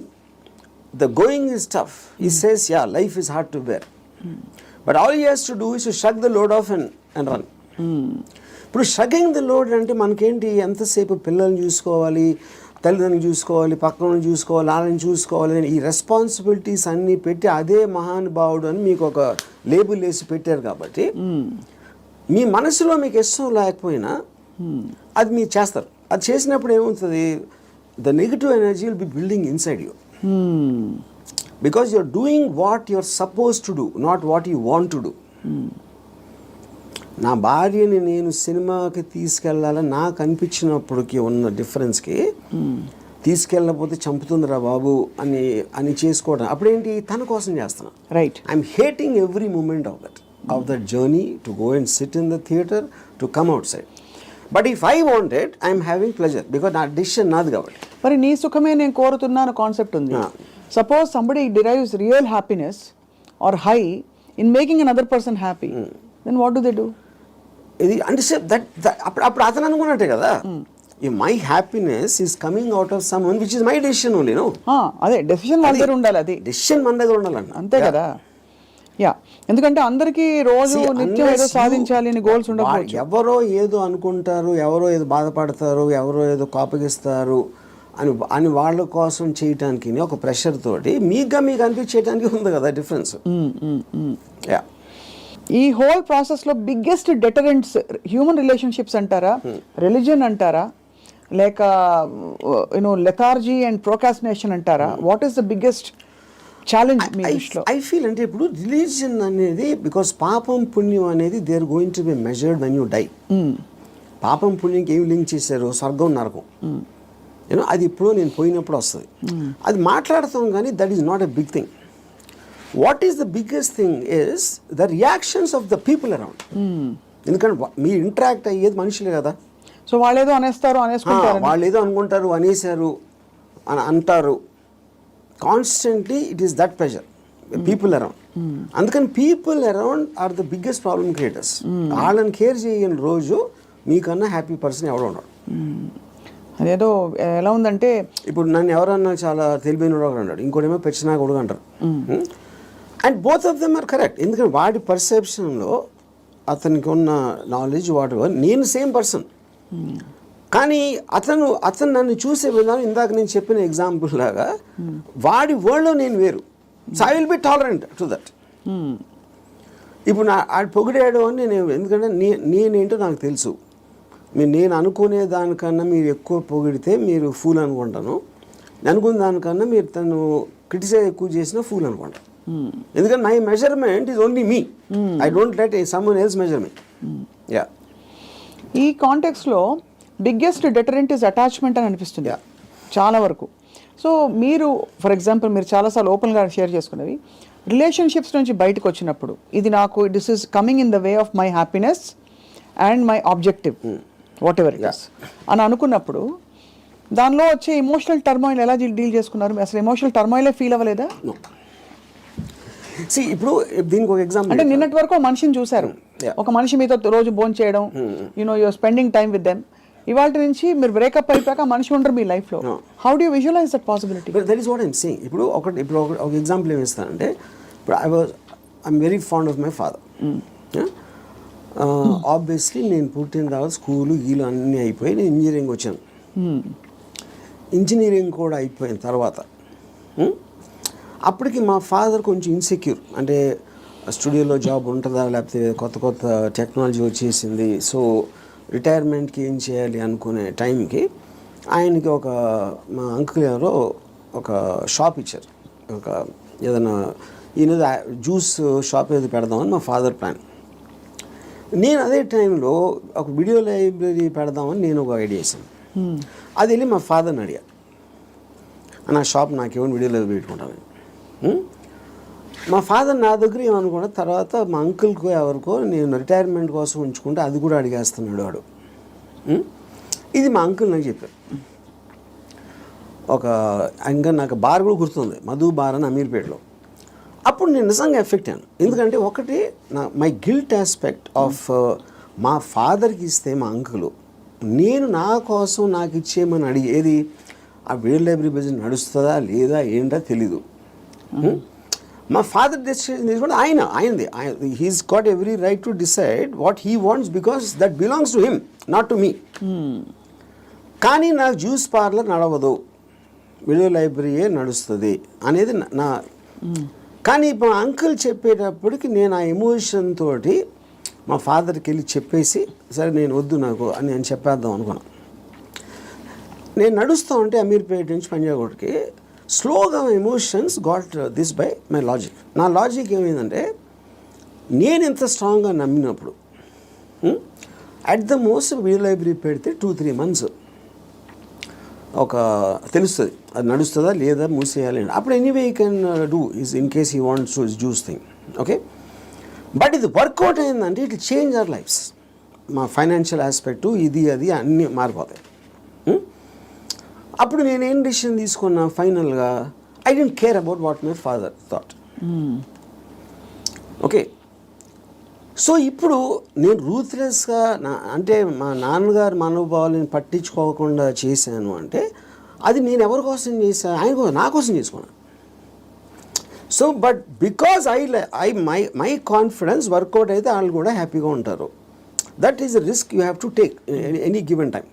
the going is tough, he says, yeah, life is hard to bear. But all he has to do is to shrug the load off and run. ఇప్పుడు షగింగ్ the load అంటే మనకేంటి, ఎంతసేపు పిల్లల్ని చూసుకోవాలి, తల్లిదండ్రులు చూసుకోవాలి, పక్కన చూసుకోవాలి, వాళ్ళని చూసుకోవాలి, ఈ రెస్పాన్సిబిలిటీస్ అన్నీ పెట్టి అదే మహానుభావుడు అని మీకు ఒక లేబుల్ వేసి పెట్టారు. కాబట్టి మీ మనసులో మీకు ఇష్టం లేకపోయినా అది మీరు చేస్తారు. అది చేసినప్పుడు ఏమవుతుంది, the negative energy will be building inside you, because you're doing what you're suppose to do, not what you want to do. నా భార్యని నేను సినిమాకి తీసుకెళ్ళాలని నాకు అనిపించినప్పటికీ ఉన్న డిఫరెన్స్కి, తీసుకెళ్ళకపోతే చంపుతుందిరా బాబు అని చేసుకోవడం అప్పుడేంటి, తన కోసం చేస్తున్నా. Right. I'm hating every moment of that journey to go and sit in the theatre, to come outside. But if I want it, I'm having pleasure, because నా డిసిషన్ నాది కాబట్టి. మరి నీ సుఖమే నేను కోరుతున్నాను కాన్సెప్ట్ ఉంది. Suppose somebody derives real happiness or high in making another person happy, then what do they do? ఇది అంటే అప్పుడు అతను అనుకున్నట్టే కదా, my happiness is coming out of someone which is my decision only. No, అదే decision మన దగ్గర ఉండాలి, అది డెసిషన్ మన దగ్గర ఉండాలండి. అంతే కదా. యా, ఎందుకంటే అందరికీ రోజు నిత్యం ఏదో సాధించాలి అని గోల్స్ ఉండకపోవచ్చు. ఎవరో ఏదో అనుకుంటారు, ఎవరో ఏదో బాధపడతారు, ఎవరో ఏదో కోపగిస్తారు అని వాళ్ళ కోసం చేయటానికి ఒక ప్రెషర్ తోటి మీకు అనిపించేయడానికి ఉంది కదా డిఫరెన్స్. యా, ఈ హోల్ ప్రాసెస్లో బిగ్గెస్ట్ డెటరెంట్స్ హ్యూమన్ రిలేషన్షిప్స్ అంటారా, రిలీజన్ అంటారా, లేక లెథార్జీ అండ్ ప్రోకాస్టినేషన్ అంటారా? What is the biggest challenge మీ దృష్టిలో? ఐ ఫీల్ అంటే ఇప్పుడు రిలీజియన్ అనేది, బికాస్ పాపం పుణ్యం అనేది they are going to be measured when you die. పాపం పుణ్యంకి ఏమి లింక్ చేశారు? స్వర్గం నరకం. అది ఇప్పుడు నేను పోయినప్పుడు వస్తుంది, అది మాట్లాడతాం కానీ that is not a big thing. What is the biggest thing is the reactions of the people around. ఎందుకంటే మీరు ఇంటరాక్ట్ అయ్యేది మనుషులే కదా. సో వాళ్ళేదో అనేస్తారు, అనేసుకుంటారు, వాళ్ళు ఏదో అనుకుంటారు, అనేసారు అని అంటారు. Constantly it is that pressure, people around. అందుకని people around are the biggest problem creators. వాళ్ళని కేర్ చేయని రోజు మీకన్నా హ్యాపీ పర్సన్ ఎవడో ఉన్నాడు. అదేదో ఎలా ఉందంటే, ఇప్పుడు నన్ను ఎవరన్నా చాలా తెలివైన ఒకడు అన్నాడు, ఇంకోటేమో పెచ్చినా కొడుకు అంటారు. And both of them are correct. ఎందుకంటే వాడి పర్సెప్షన్లో అతనికి ఉన్న నాలెడ్జ్ వాటి, నేను సేమ్ పర్సన్, కానీ అతను నన్ను చూసే విధానం ఇందాక నేను చెప్పిన ఎగ్జాంపుల్ లాగా వాడి వరల్డ్లో నేను వేరు. So I will be tolerant to that. ఇప్పుడు ఆడు పొగిడాడు అని నేను, ఎందుకంటే నేనేంటో నాకు తెలుసు. నేను అనుకునే దానికన్నా మీరు ఎక్కువ పొగిడితే మీరు ఫూల్ అనుకుంటాను, అనుకున్న దానికన్నా మీరు తను క్రిటిసైజ్ ఎక్కువ చేసినా ఫూల్ అనుకుంటాను. ఎందుకంటే my measurement is only me, I don't let someone else measure me. Yeah, ఈ కాంటెక్స్లో బిగ్గెస్ట్ డెటరెంట్ ఇస్ అటాచ్మెంట్ అని అనిపిస్తుంది చాలా వరకు. సో మీరు ఫర్ ఎగ్జాంపుల్ మీరు చాలాసార్లు ఓపెన్గా షేర్ చేసుకునేవి, రిలేషన్షిప్స్ నుంచి బయటకు వచ్చినప్పుడు ఇది నాకు this is coming in the way of my happiness and my objective what ever it is అని అనుకున్నప్పుడు దానిలో వచ్చే ఎమోషనల్ టర్మాయిల్ ఎలా డీల్ చేసుకున్నారు? అసలు ఎమోషనల్ టర్మాయిలే ఫీల్ అవ్వలేదా? ఇప్పుడు దీనికి ఒక ఎగ్జాంపుల్ అంటే నిన్నటి వరకు మనిషిని చూశారు, ఒక మనిషి మీతో రోజు భోజనం చేయడం, you're spending time with them. ఇవాళ నుంచి మీరు బ్రేకప్ అయిపోయాక మనిషి ఉండరు మీ లైఫ్లో. How do you visualise that possibility? That is what I'm saying. ఇప్పుడు ఒక ఎగ్జాంపుల్ ఏమి ఇస్తానంటే, ఇప్పుడు I'm very fond of my father. Obviously నేను పుట్టిన తర్వాత స్కూలు గీలు అన్నీ అయిపోయి నేను ఇంజనీరింగ్ వచ్చాను. ఇంజనీరింగ్ కూడా అయిపోయిన తర్వాత అప్పటికి మా ఫాదర్ కొంచెం ఇన్సెక్యూర్, అంటే స్టూడియోలో జాబ్ ఉంటుందా, లేకపోతే కొత్త టెక్నాలజీ వచ్చేసింది, సో రిటైర్మెంట్కి ఏం చేయాలి అనుకునే టైంకి ఆయనకి మా అంకుల్ ఎవరో ఒక షాప్ ఇచ్చారు. ఏదైనా ఈయన జ్యూస్ షాప్ ఏదో పెడదామని మా ఫాదర్ ప్లాన్. నేను అదే టైంలో ఒక వీడియో లైబ్రరీ పెడదామని నేను ఒక ఐడియా చేశాను. అది వెళ్ళి మా ఫాదర్ని అడిగా, నా షాప్ నాకేమో వీడియో లైబ్రరీ పెట్టుకుంటాను. మా ఫాదర్ నా దగ్గర ఏమనుకున్నా, తర్వాత మా అంకుల్కో ఎవరికో నేను రిటైర్మెంట్ కోసం ఉంచుకుంటే అది కూడా అడిగేస్తున్నాడు వాడు. ఇది మా అంకుల్ నాకు చెప్పారు. ఇంకా నాకు బార్ కూడా గుర్తుంది, మధు బార్ అని అమీర్పేటలో. అప్పుడు నేను నిజంగా ఎఫెక్ట్ అయ్యాను. ఎందుకంటే ఒకటి మై గిల్ట్ ఆస్పెక్ట్ ఆఫ్ మా ఫాదర్కి ఇస్తే మా అంకులు, నేను నా కోసం నాకు ఇచ్చేయమని అడిగేది ఆ వీడియో లైబ్రరీ బిజినెస్ నడుస్తుందా లేదా ఏంటో తెలీదు. మా ఫాదర్ డెసిషన్ తీసుకుంటే ఆయనది. He's got every right to decide what he wants because that belongs to him, not to me. కానీ నాకు జ్యూస్ పార్లర్ నడవదు, వీడియో లైబ్రరీయే నడుస్తుంది అనేది నా. కానీ ఇప్పుడు మా అంకుల్ చెప్పేటప్పటికి నేను ఆ ఎమోషన్ తోటి మా ఫాదర్కి వెళ్ళి చెప్పేసి, సరే నేను వద్దు నాకు అని నేను చెప్పేద్దాం అనుకున్నాను. నేను నడుస్తూ ఉంటే అమీర్పేట నుంచి పంజాగుట్కి స్లోగా emotions got this by my logic. నా లాజిక్ ఏమైందంటే, నేను ఎంత స్ట్రాంగ్గా నమ్మినప్పుడు at the most video library పెడితే 2-3 months తెలుస్తుంది అది నడుస్తుందా లేదా మూసేయాలి. అప్పుడు anyway you can do is in case he wants to juice thing, okay. But ఇది వర్కౌట్ అయిందంటే ఇట్ చేంజ్ అవర్ లైఫ్స్. మా ఫైనాన్షియల్ ఆస్పెక్టు ఇది అది అన్నీ మారిపోతాయి. అప్పుడు నేనేం డెసిషన్ తీసుకున్నా ఫైనల్గా, I don't care about what my father thought. Okay, so ఇప్పుడు నేను రూత్లెస్గా అంటే మా నాన్నగారు మనోభావాలను పట్టించుకోకుండా చేశాను అంటే అది నేను ఎవరి కోసం చేశాను? ఆయన కోసం, నా కోసం చేసుకున్నాను. So but because my confidence work out అయితే వాళ్ళు కూడా హ్యాపీగా ఉంటారు. That is the risk you have to take any given time.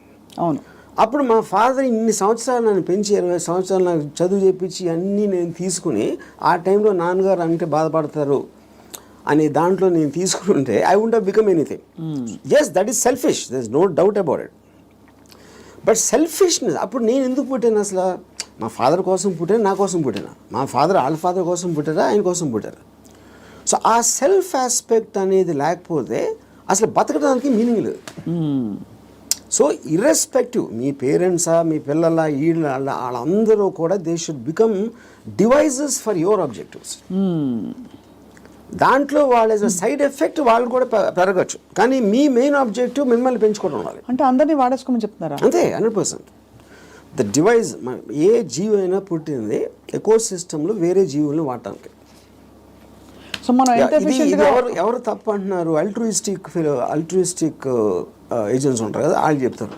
అవును. అప్పుడు మా ఫాదర్ ఇన్ని సంవత్సరాలు నన్ను పెంచి 20 సంవత్సరాలు నాకు చదువు చెప్పించి అన్నీ నేను తీసుకుని ఆ టైంలో నాన్నగారు అంటే బాధపడతారు అనే దాంట్లో నేను తీసుకుంటే I won't have become anything. Yes, that is selfish, there is no doubt about it. But selfishness, అప్పుడు నేను ఎందుకు పుట్టాను అసలు? మా ఫాదర్ కోసం పుట్టాను, నా కోసం పుట్టాను. మా ఫాదర్ వాళ్ళ ఫాదర్ కోసం పుట్టారా, ఆయన కోసం పుట్టారు. సో ఆ సెల్ఫ్ ఆస్పెక్ట్ అనేది లేకపోతే అసలు బతకడానికి మీనింగ్ లేదు. సో ఇర్రెస్పెక్టివ్ మీ పేరెంట్సా, మీ పిల్లల, వీళ్ళ వాళ్ళందరూ కూడా they should become devices for your objectives. దాంట్లో వాళ్ళ సైడ్ ఎఫెక్ట్ వాళ్ళు కూడా పెరగచ్చు, కానీ మీ మెయిన్ ఆబ్జెక్టివ్ మిమ్మల్ని పెంచుకోవడం ఉండాలి. అంటే అందరినీ వాడేసుకోమని చెప్తున్నారా? అంతే, 100%. ద డివైజ్, ఏ జీవి అయినా పుట్టింది ఎకో సిస్టంలో వేరే జీవులను వాడటానికి. సో మనం ఇది ఎవరు తప్పు అంటున్నారు? అల్ట్రూయిస్టిక్ ఏజెంట్స్ ఉంటారు కదా, వాళ్ళు చెప్తారు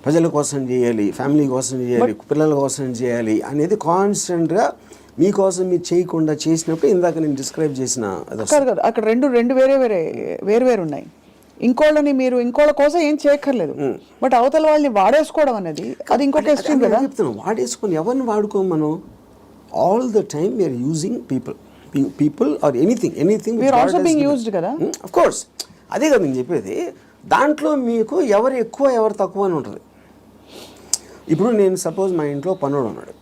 ప్రజల కోసం చేయాలి, ఫ్యామిలీ కోసం చేయాలి, పిల్లల కోసం చేయాలి అనేది కాన్స్టెంట్గా మీకోసం మీరు చేయకుండా చేసినప్పుడు ఇందాక నేను డిస్క్రైబ్ చేసిన కదా, అక్కడ రెండు వేరే ఉన్నాయి. ఇంకోళ్ళని మీరు ఇంకోళ్ళ కోసం ఏం చేయక్కర్లేదు, బట్ అవతల వాళ్ళని వాడేసుకోవడం అనేది అది ఇంకొక ఎక్స్ట్రీమ్ కదా. చెప్తున్నాను, వాడేసుకొని ఎవరిని వాడుకోం మనం. All the time we're using people or anything we're also being used కదా. ఆఫ్ కోర్స్, అదే కదా నేను చెప్పేది. దాంట్లో మీకు ఎవరు ఎక్కువ ఎవరు తక్కువ అని ఉంటుంది. ఇప్పుడు నేను సపోజ్ మా ఇంట్లో పనుడు ఉన్నాడు,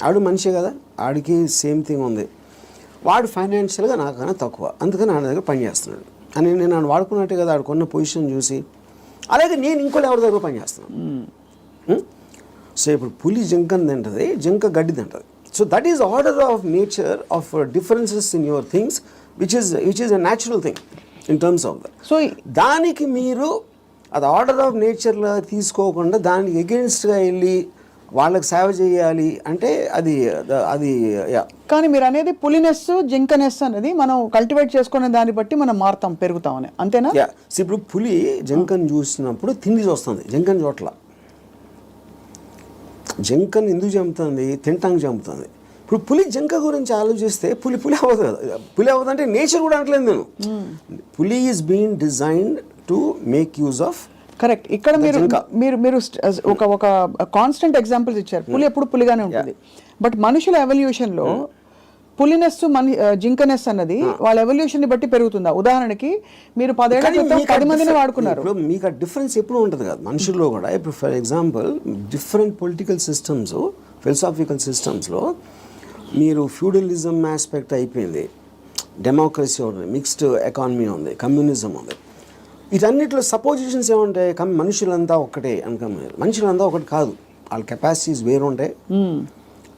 ఆడు మనిషి కదా, ఆడికి సేమ్ థింగ్ ఉంది. వాడు ఫైనాన్షియల్గా నాకన్నా తక్కువ, అందుకని నా దగ్గర పని చేస్తున్నాడు అని నేను నన్ను వాడుకున్నట్టే కదా, ఆడుకున్న పొజిషన్ చూసి. అలాగే నేను ఇంకోటి ఎవరి దగ్గర పని చేస్తున్నాను. సో ఇప్పుడు పులి జింకని తింటుంది, జింక గడ్డి తింటుంది. So that is order of nature of differences in your things which is a natural thing in terms of that. So దానికి మీరు అది ఆర్డర్ ఆఫ్ నేచర్లో తీసుకోకుండా దానికి ఎగెన్స్ట్గా వెళ్ళి వాళ్ళకి సేవ చేయాలి అంటే అది కానీ మీరు అనేది పులినెస్ జింకనెస్ అనేది మనం కల్టివేట్ చేసుకునే దాన్ని బట్టి మనం మారుతాం, పెరుగుతామని, అంతేనా? ఇప్పుడు పులి జింకను చూసినప్పుడు తిండి చూస్తుంది, జింకను చోట్ల. జింకను ఎందుకు చంపుతుంది? తింటానికి చంపుతుంది. ఇప్పుడు పులి జింక గురించి ఆలోచిస్తే పులి అవ్వదు కదా. పులి అవ్వదు అంటే నేచర్ కూడా అనట్లేదు నేను. పులి is being designed to make use of. Correct. ఇక్కడ మీరు ఒక కాన్స్టెంట్ ఎగ్జాంపుల్స్ ఇచ్చారు. పులి ఎప్పుడు పులిగానే ఉంటుంది, బట్ మనుషుల ఎవల్యూషన్లో పులినెస్ జింకనెస్ అన్నది వాళ్ళ ఎవల్యూషన్ ని బట్టి పెరుగుతుందా? ఉదాహరణకి మీరు 10 ఏళ్ల క్రితం 10 మందిని వాడుకున్నారు. ఇప్పుడు మీకు ఆ డిఫరెన్స్ ఎప్పుడు ఉంటుంది కదా మనుషుల్లో కూడా. ఇప్పుడు for example different political systems, philosophical సిస్టమ్స్లో మీరు ఫ్యూడలిజం ఆస్పెక్ట్ అయిపోయింది, డెమోక్రసీ ఉంది, మిక్స్డ్ ఎకానమీ ఉంది, కమ్యూనిజం ఉంది. వీటన్నిటిలో సపోజిషన్స్ ఏముంటాయి? మనుషులంతా ఒక్కటే అనుకున్నారు. మనుషులంతా ఒకటి కాదు, వాళ్ళ కెపాసిటీస్ వేరు ఉంటాయి,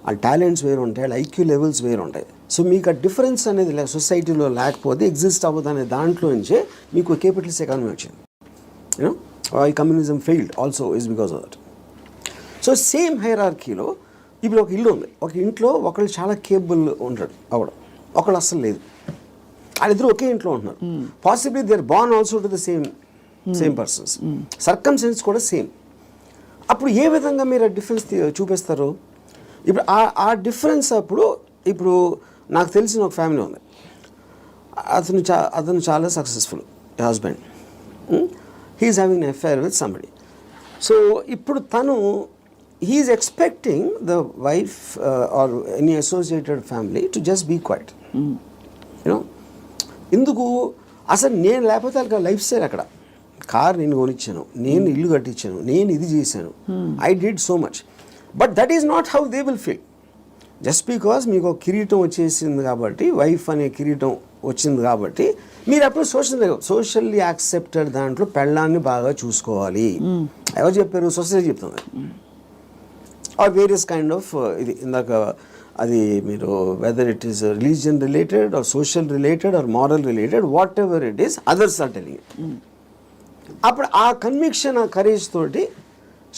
వాళ్ళ టాలెంట్స్ వేరు ఉంటాయి, వాళ్ళ ఐక్యూ లెవెల్స్ వేరు ఉంటాయి. సో మీకు ఆ డిఫరెన్స్ అనేది సొసైటీలో లేకపోతే ఎగ్జిస్ట్ అవ్వదు అనే దాంట్లో నుంచే మీకు క్యాపిటలిస్ట్ ఎకానమీ వచ్చింది. యూనో ఈ communism failed also is because of that. So same హైరార్కీలో ఇప్పుడు ఒక ఇల్లు ఉంది, ఒక ఇంట్లో ఒకళ్ళు చాలా కేపబుల్ ఉంటాడు అవడం, ఒకళ్ళు అస్సలు లేదు. వాళ్ళిద్దరు ఒకే ఇంట్లో ఉంటున్నారు. Possibly they are born also to the same persons, circumstance కూడా సేమ్. అప్పుడు ఏ విధంగా మీరు ఆ డిఫరెన్స్ చూపిస్తారు? ఇప్పుడు ఆ డిఫరెన్స్ అప్పుడు ఇప్పుడు నాకు తెలిసిన ఒక ఫ్యామిలీ ఉంది, అతను చాలా successful husband, he's having an affair with somebody. So ఇప్పుడు తను he's expecting the wife or any associated family to just be quiet. You know ఎందుకు? అసలు నేను లేకపోతే వాళ్ళకి లైఫ్ స్టైల్ అక్కడ, కార్ నేను కొనిచ్చాను, నేను ఇల్లు కట్టించాను, నేను ఇది చేశాను, I did so much. But that is not how they will feel. Just because మీకు ఒక కిరీటం వచ్చేసింది కాబట్టి, వైఫ్ అనే కిరీటం వచ్చింది కాబట్టి మీరు అప్పుడు సోషల్లీ యాక్సెప్టెడ్ దాంట్లో పెళ్ళాన్ని బాగా చూసుకోవాలి. ఎవరు చెప్పారు? సొసైటీ చెప్తుంది. ఆర్ వేరియస్ కైండ్ ఆఫ్ ఇది ఇందాక అది మీరు whether it is religion related or social related or moral related, whatever it is, others are telling. అప్పుడు ఆ కన్విక్షన్, ఆ కరేజ్ తోటి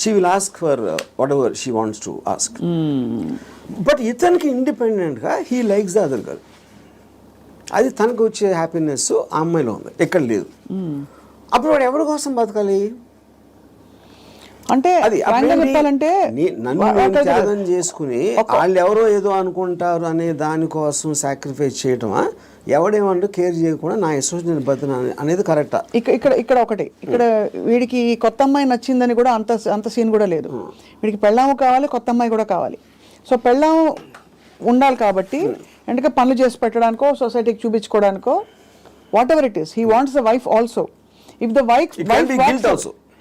she will ask for whatever she wants to ask. But ఇతనికి ఇండిపెండెంట్గా he likes the other girl. అది తనకు వచ్చే happiness ఆ అమ్మాయిలో ఉంది, ఎక్కడ లేదు. అప్పుడు వాడు ఎవరి కోసం బతకాలి? అంటే అది చెప్పాలంటే నన్ను నేను త్యాగం చేసుకుని వాళ్ళు ఎవరో ఏదో అనుకుంటారు అనే దానికోసం సాక్రిఫైస్ చేయటమా, ఎవడేమంటూ కేర్ చేయకుండా నా ఇష్టం నేను బతున్నా అనేది కరెక్టా? ఇక్కడ ఒకటి, ఇక్కడ వీడికి కొత్త అమ్మాయి నచ్చిందని కూడా అంత సీన్ కూడా లేదు. వీడికి పెళ్ళాము కావాలి, కొత్త అమ్మాయి కూడా కావాలి. సో పెళ్ళాము ఉండాలి కాబట్టి ఎందుకంటే పనులు చేసి పెట్టడానికో సొసైటీకి చూపించుకోవడానికో whatever it is, he wants the wife also. If the wife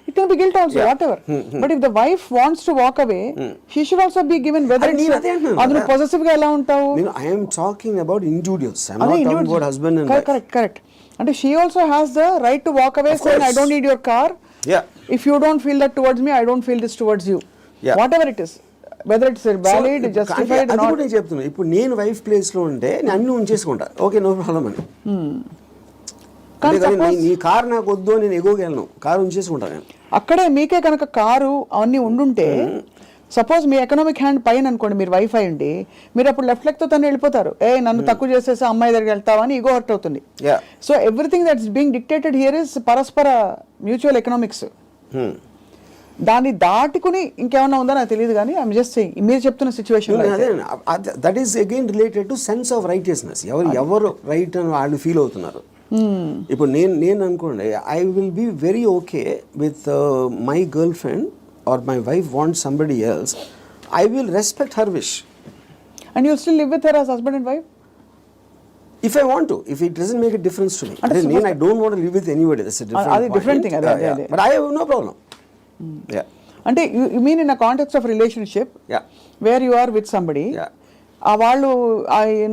it can be guilt also, whatever. But if the wife wants to walk away, she should also be given whether it's possessive ga ela untavu. I am talking about individuals, I am not talking about husband and wife. Correct. And she also has the right to walk away saying I don't need your car. Yeah, if you don't feel that towards me, I don't feel this towards you. Whatever it is, whether it's valid, justified or not. అది కూడా నేను చెప్తున్నా, ఇప్పుడు నేను wife place లో ఉంటే నేను అన్ని ఉంచేసుకుంటా, ఓకే నో ప్రాబ్లం అని. నీ కారు నాకు వద్దు, నేను ఎగోగలను, కారు ఉంచేసుకుంటాను నేను. అక్కడే మీకే కనుక కారు అవన్నీ ఉండుంటే, సపోజ్ మీ ఎకనామిక్ హ్యాండ్ పైన అనుకోండి, మీరు వైఫ్ అయ్యండి, మీరు అప్పుడు లెఫ్ట్ లెగ్ తో తను వెళ్ళిపోతారు. నన్ను తక్కువ చేసేసి అమ్మాయి దగ్గరికి వెళ్తావా అని ఈగో హర్ట్ అవుతుంది. So everything that's being dictated here is పరస్పర మ్యూచువల్ ఎకనామిక్స్. దాన్ని దాటుకుని ఇంకేమన్నా ఉందో నాకు తెలియదు, కానీ ఐఎమ్ జస్ట్ సేయింగ్ మీరు చెప్తున్న situation that is again related to sense of righteousness. ఎవరు రైట్ అని వాళ్ళు ఫీల్ అవుతున్నారు. ఇప్పుడు నేను అనుకోండి, I will be very okay with my girlfriend or my wife want somebody else, I will respect her wish. And you still live with her as husband and wife if I want to, if it doesn't make a difference to me. Then I don't want to live with anybody, that's a different thing. But I have no problem. అంటే you mean in a context of relationship where you are with somebody, ఆ వాళ్ళు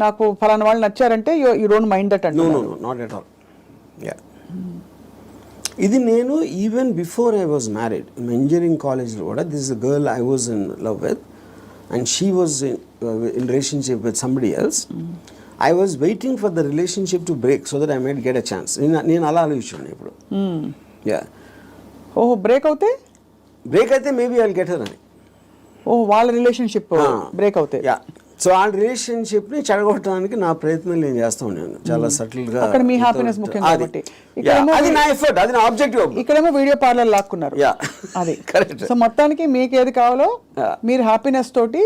నాకు ఫలానా వాళ్ళు నచ్చారంటే you don't mind that అంటే? No not at all. ఇది నేను even before I was married, ఇంజనీరింగ్ కాలేజ్లో కూడా this is a girl I was in love with and she was in relationship with somebody else. I was waiting for the relationship to break so that I might get a chance. నేను అలా ఆలోచించాను ఇప్పుడు. Break అయితే maybe I will get her అని. వాళ్ళ relationship break అవుతాయి. So ఆ relationship ని చెడగొట్టడానికి నా ప్రయత్నం నేను చేస్తూ ఉన్నాను చాలా సటిల్ గా. అక్కడ మీ హ్యాపీనెస్ ముఖ్యం కాబట్టి అది నా ఎఫర్ట్, అది నా ఆబ్జెక్టివ్. ఇక్కడేమో వీడియో పార్లర్ లాక్కున్నారు. అది కరెక్ట్. సో మొత్తానికి మీకు ఏది కావాలో మీరు హ్యాపీనెస్ తోటి,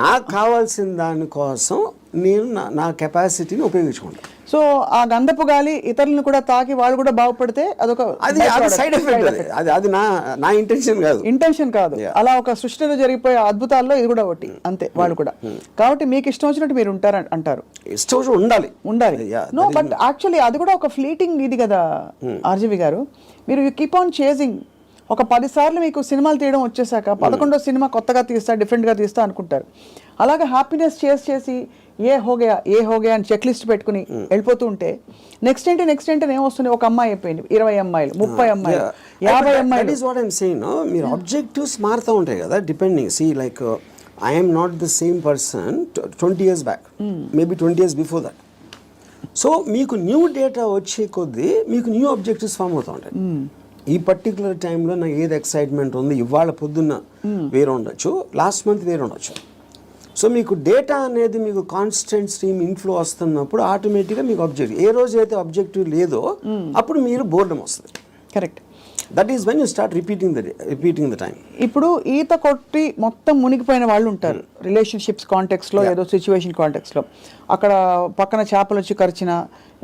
నాకు కావాల్సిన దానికోసం నేను నా కెపాసిటీని ఉపయోగించుకుంటాను. సో ఆ గంధపు గాలి ఇతరులను కూడా తాకి వాళ్ళు కూడా బాగుపడితే అదొక సైడ్ ఎఫెక్ట్. అది నా ఇంటెన్షన్ కాదు. అలా ఒక సృష్టిలో జరిగిపోయే అద్భుతాల్లో ఇది కూడా ఒకటి అంతే. వాళ్ళు కూడా కాబట్టి మీకు ఇష్టం వచ్చినట్టు మీరు ఉంటారు అంటారు. ఇష్టం ఉండాలి. నో బట్ యాక్చువల్లీ అది కూడా ఒక ఫ్లీటింగ్ ఇది కదా ఆర్జీవి గారు. మీరు యూ కీప్ ఆన్ చేజింగ్. ఒక 10 సార్లు మీకు సినిమాలు తీయడం వచ్చేసాక 11వ సినిమా కొత్తగా తీస్తా, డిఫరెంట్గా తీస్తా అనుకుంటారు. అలాగే హ్యాపీనెస్ చేసి ఏ హోగయా అని చెక్ లిస్ట్ పెట్టుకుని వెళ్ళిపోతూ ఉంటే నెక్స్ట్ ఏంటి ఏమొస్తుంది? ఒక అమ్మాయి అయిపోయింది, 20 అమ్మాయిలు, 30 అమ్మాయిలు, 50 అమ్మాయిలు. That is what I am saying. మీరు ఆబ్జెక్టివ్స్ మారుతూ ఉంటాయి కదా depending. See like I am not the same person 20 years back, maybe 20 years before that. So మీకు న్యూ డేటా వచ్చే కొద్దీ మీకు న్యూ ఆబ్జెక్టివ్స్ ఫామ్ అవుతూ ఉంటాయి. ఈ పర్టికులర్ టైంలో నాకు ఏది ఎక్సైట్మెంట్ ఉంది, ఇవాళ పొద్దున్న వేరే ఉండొచ్చు, లాస్ట్ మంత్ వేరే ఉండొచ్చు. సో మీకు డేటా అనేది మీకు కాన్స్టెంట్ స్ట్రీమ్ ఇన్ఫ్లో వస్తున్నప్పుడు ఆటోమేటిక్గా మీకు ఆబ్జెక్టివ్, ఏ రోజు అయితే ఆబ్జెక్టివ్ లేదో అప్పుడు మీరు బోర్డమ్ వస్తుంది. Correct. That is when you start repeating the time. ఇప్పుడు ఈత కొట్టి మొత్తం మునిగిపోయిన వాళ్ళు ఉంటారు రిలేషన్షిప్స్ కాంటెక్స్లో, ఏదో సిచ్యువేషన్ కాంటెక్స్లో. అక్కడ పక్కన చేపలు వచ్చి కరిచినా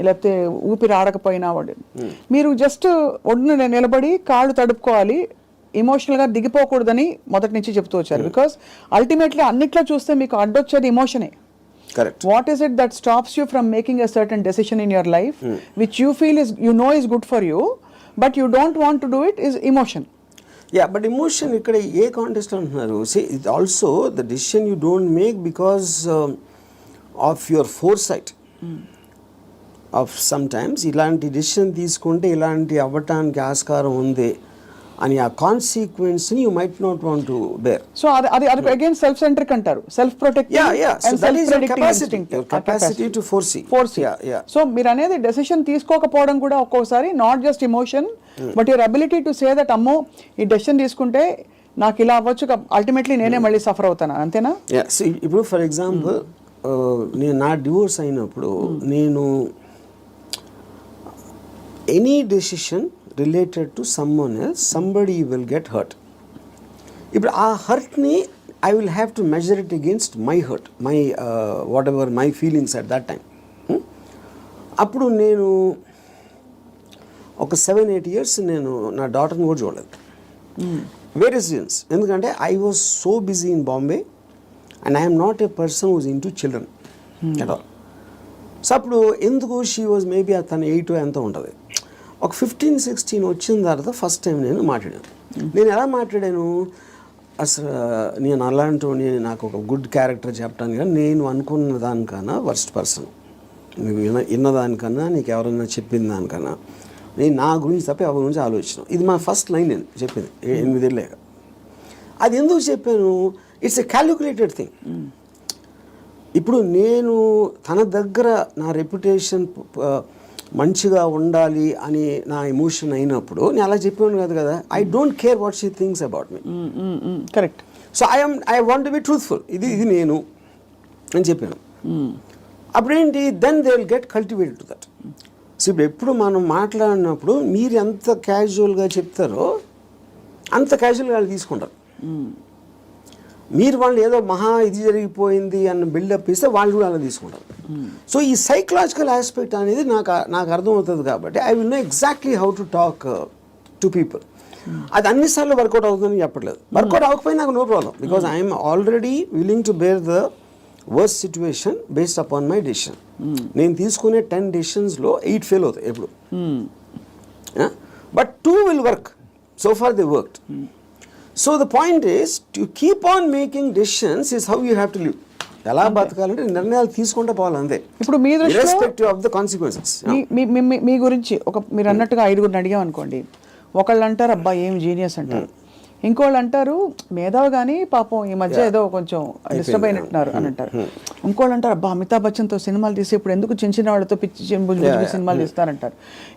లేకపోతే ఊపిరి ఆడకపోయినా వాడు, మీరు జస్ట్ ఒడ్డున నిలబడి కాళ్ళు తడుపుకోవాలి, ఎమోషనల్గా దిగిపోకూడదని మొదటి నుంచి చెప్తూ వచ్చారు. బికాస్ అల్టిమేట్లీ అన్నిట్లో చూస్తే మీకు అడ్డొచ్చేది ఎమోషనే. Correct. What is it that stops you from making a certain decision in your life which you feel is, you know, is good for you but you don't want to do it, is emotion. Yeah, but emotion ikkada A context అంటున్నారు? See, it also the decision you don't make because of your foresight. Of sometimes ఇలాంటి decision తీసుకుంటే ఇలాంటి అవ్వటానికి ఆస్కారం ఉంది అని ఆ consequence ని you might not want to bear. So అది అగైన్ సెల్ఫ్ సెంట్రిక్ అంటారు, self protective. So that is your capacity to foresee. So మీరు అనేది డెసిషన్ తీసుకోకపోవడం కూడా ఒక్కోసారి not just emotion but your ability to say that అమ్మో ఈ డెసిషన్ తీసుకుంటే నాకు ఇలా అవ్వచ్చు, అల్టిమేట్లీ నేనే మళ్ళీ సఫర్ అవుతాను, అంతేనా? ఇప్పుడు ఫర్ ఎగ్జాంపుల్ నేను నా డివోర్స్ అయినప్పుడు నేను any decision related to someone else somebody will get hurt. ఇప్పుడు ఆ హర్ట్ని I will have to measure it against my hurt, my whatever my feelings at that time. అప్పుడు నేను ఒక 7-8 years నేను నా డాటర్ని కూడా చూడలేదు. Various reasons. ఎందుకంటే I was so busy in Bombay and I'm not a person who's into children at all. So అప్పుడు ఎందుకు షీ వాజ్ మేబీ తను 8 ఎంత ఉంటుంది. ఒక 15-16 వచ్చిన తర్వాత ఫస్ట్ టైం నేను మాట్లాడాను. నేను ఎలా మాట్లాడాను, అసలు నేను అలాంటి నాకు ఒక గుడ్ క్యారెక్టర్ చెప్పడానికి కానీ నేను అనుకున్న దానికన్నా వర్స్ట్ పర్సన్, నువ్వు విన్నదానికన్నా నీకు ఎవరైనా చెప్పిన దానికన్నా నేను నా గురించి తప్ప ఎవరి గురించి ఆలోచించాను. ఇది మా ఫస్ట్ లైన్ నేను చెప్పింది 8 ఏళ్ళేక. అది ఎందుకు చెప్పాను, ఇట్స్ ఎ క్యాలిక్యులేటెడ్ థింగ్. ఇప్పుడు నేను తన దగ్గర నా రెప్యుటేషన్ మంచిగా ఉండాలి అని నా ఎమోషన్ అయినప్పుడు నేను అలా చెప్పాను కాదు కదా. I don't care what she thinks about me. Correct. So I want to be truthful. ఇది నేను అని చెప్పాను. అప్పుడేంటి, then they will get cultivated to that. So ఇప్పుడు ఎప్పుడు మనం మాట్లాడినప్పుడు మీరు ఎంత క్యాజువల్గా చెప్తారో అంత క్యాజువల్గా వాళ్ళు తీసుకుంటారు. మీరు వాళ్ళు ఏదో మహా ఇది జరిగిపోయింది అన్న బిల్డప్ ఇస్తే వాళ్ళు కూడా అలా తీసుకుంటారు. సో ఈ సైకలాజికల్ ఆస్పెక్ట్ అనేది నాకు అర్థమవుతుంది కాబట్టి I will know exactly how to talk to people. అది అన్నిసార్లు వర్కౌట్ అవుతుందని చెప్పట్లేదు. వర్కౌట్ అవ్వకపోయినా నాకు no problem, because I'm already willing to bear the worst situation based upon my decision. నేను తీసుకునే 10 డెసిషన్స్లో 8 ఫెయిల్ అవుతాయి ఎప్పుడు. But 2 will work. So far they worked. So the point is to keep on making decisions is how you have to live. ఎలా బతకాలంటే నిర్ణయాలు తీసుకుంటే పోవాలి అంతే. ఇప్పుడు మీ ఇర్రెస్పెక్టివ్ ఆఫ్ ద కాన్సిక్వెన్సెస్. మీ గురించి మీరు అన్నట్టుగా 5గురిని అడిగాం అనుకోండి, ఒకళ్ళు అంటారు అబ్బా ఏం జీనియస్ అంటారు, ఇంకోళ్ళు అంటారు మేధావి కానీ పాపం ఈ మధ్య ఏదో కొంచెం డిస్టర్బ్ అయినట్టున్నారు అని అంటారు, ఇంకోళ్ళు అంటారు అబ్బా అమితాబ్ బచ్చన్తో సినిమాలు తీసి ఇప్పుడు ఎందుకు చిన్న చిన్న వాళ్ళతో పిచ్చి సినిమాలు తీస్తారంటారు,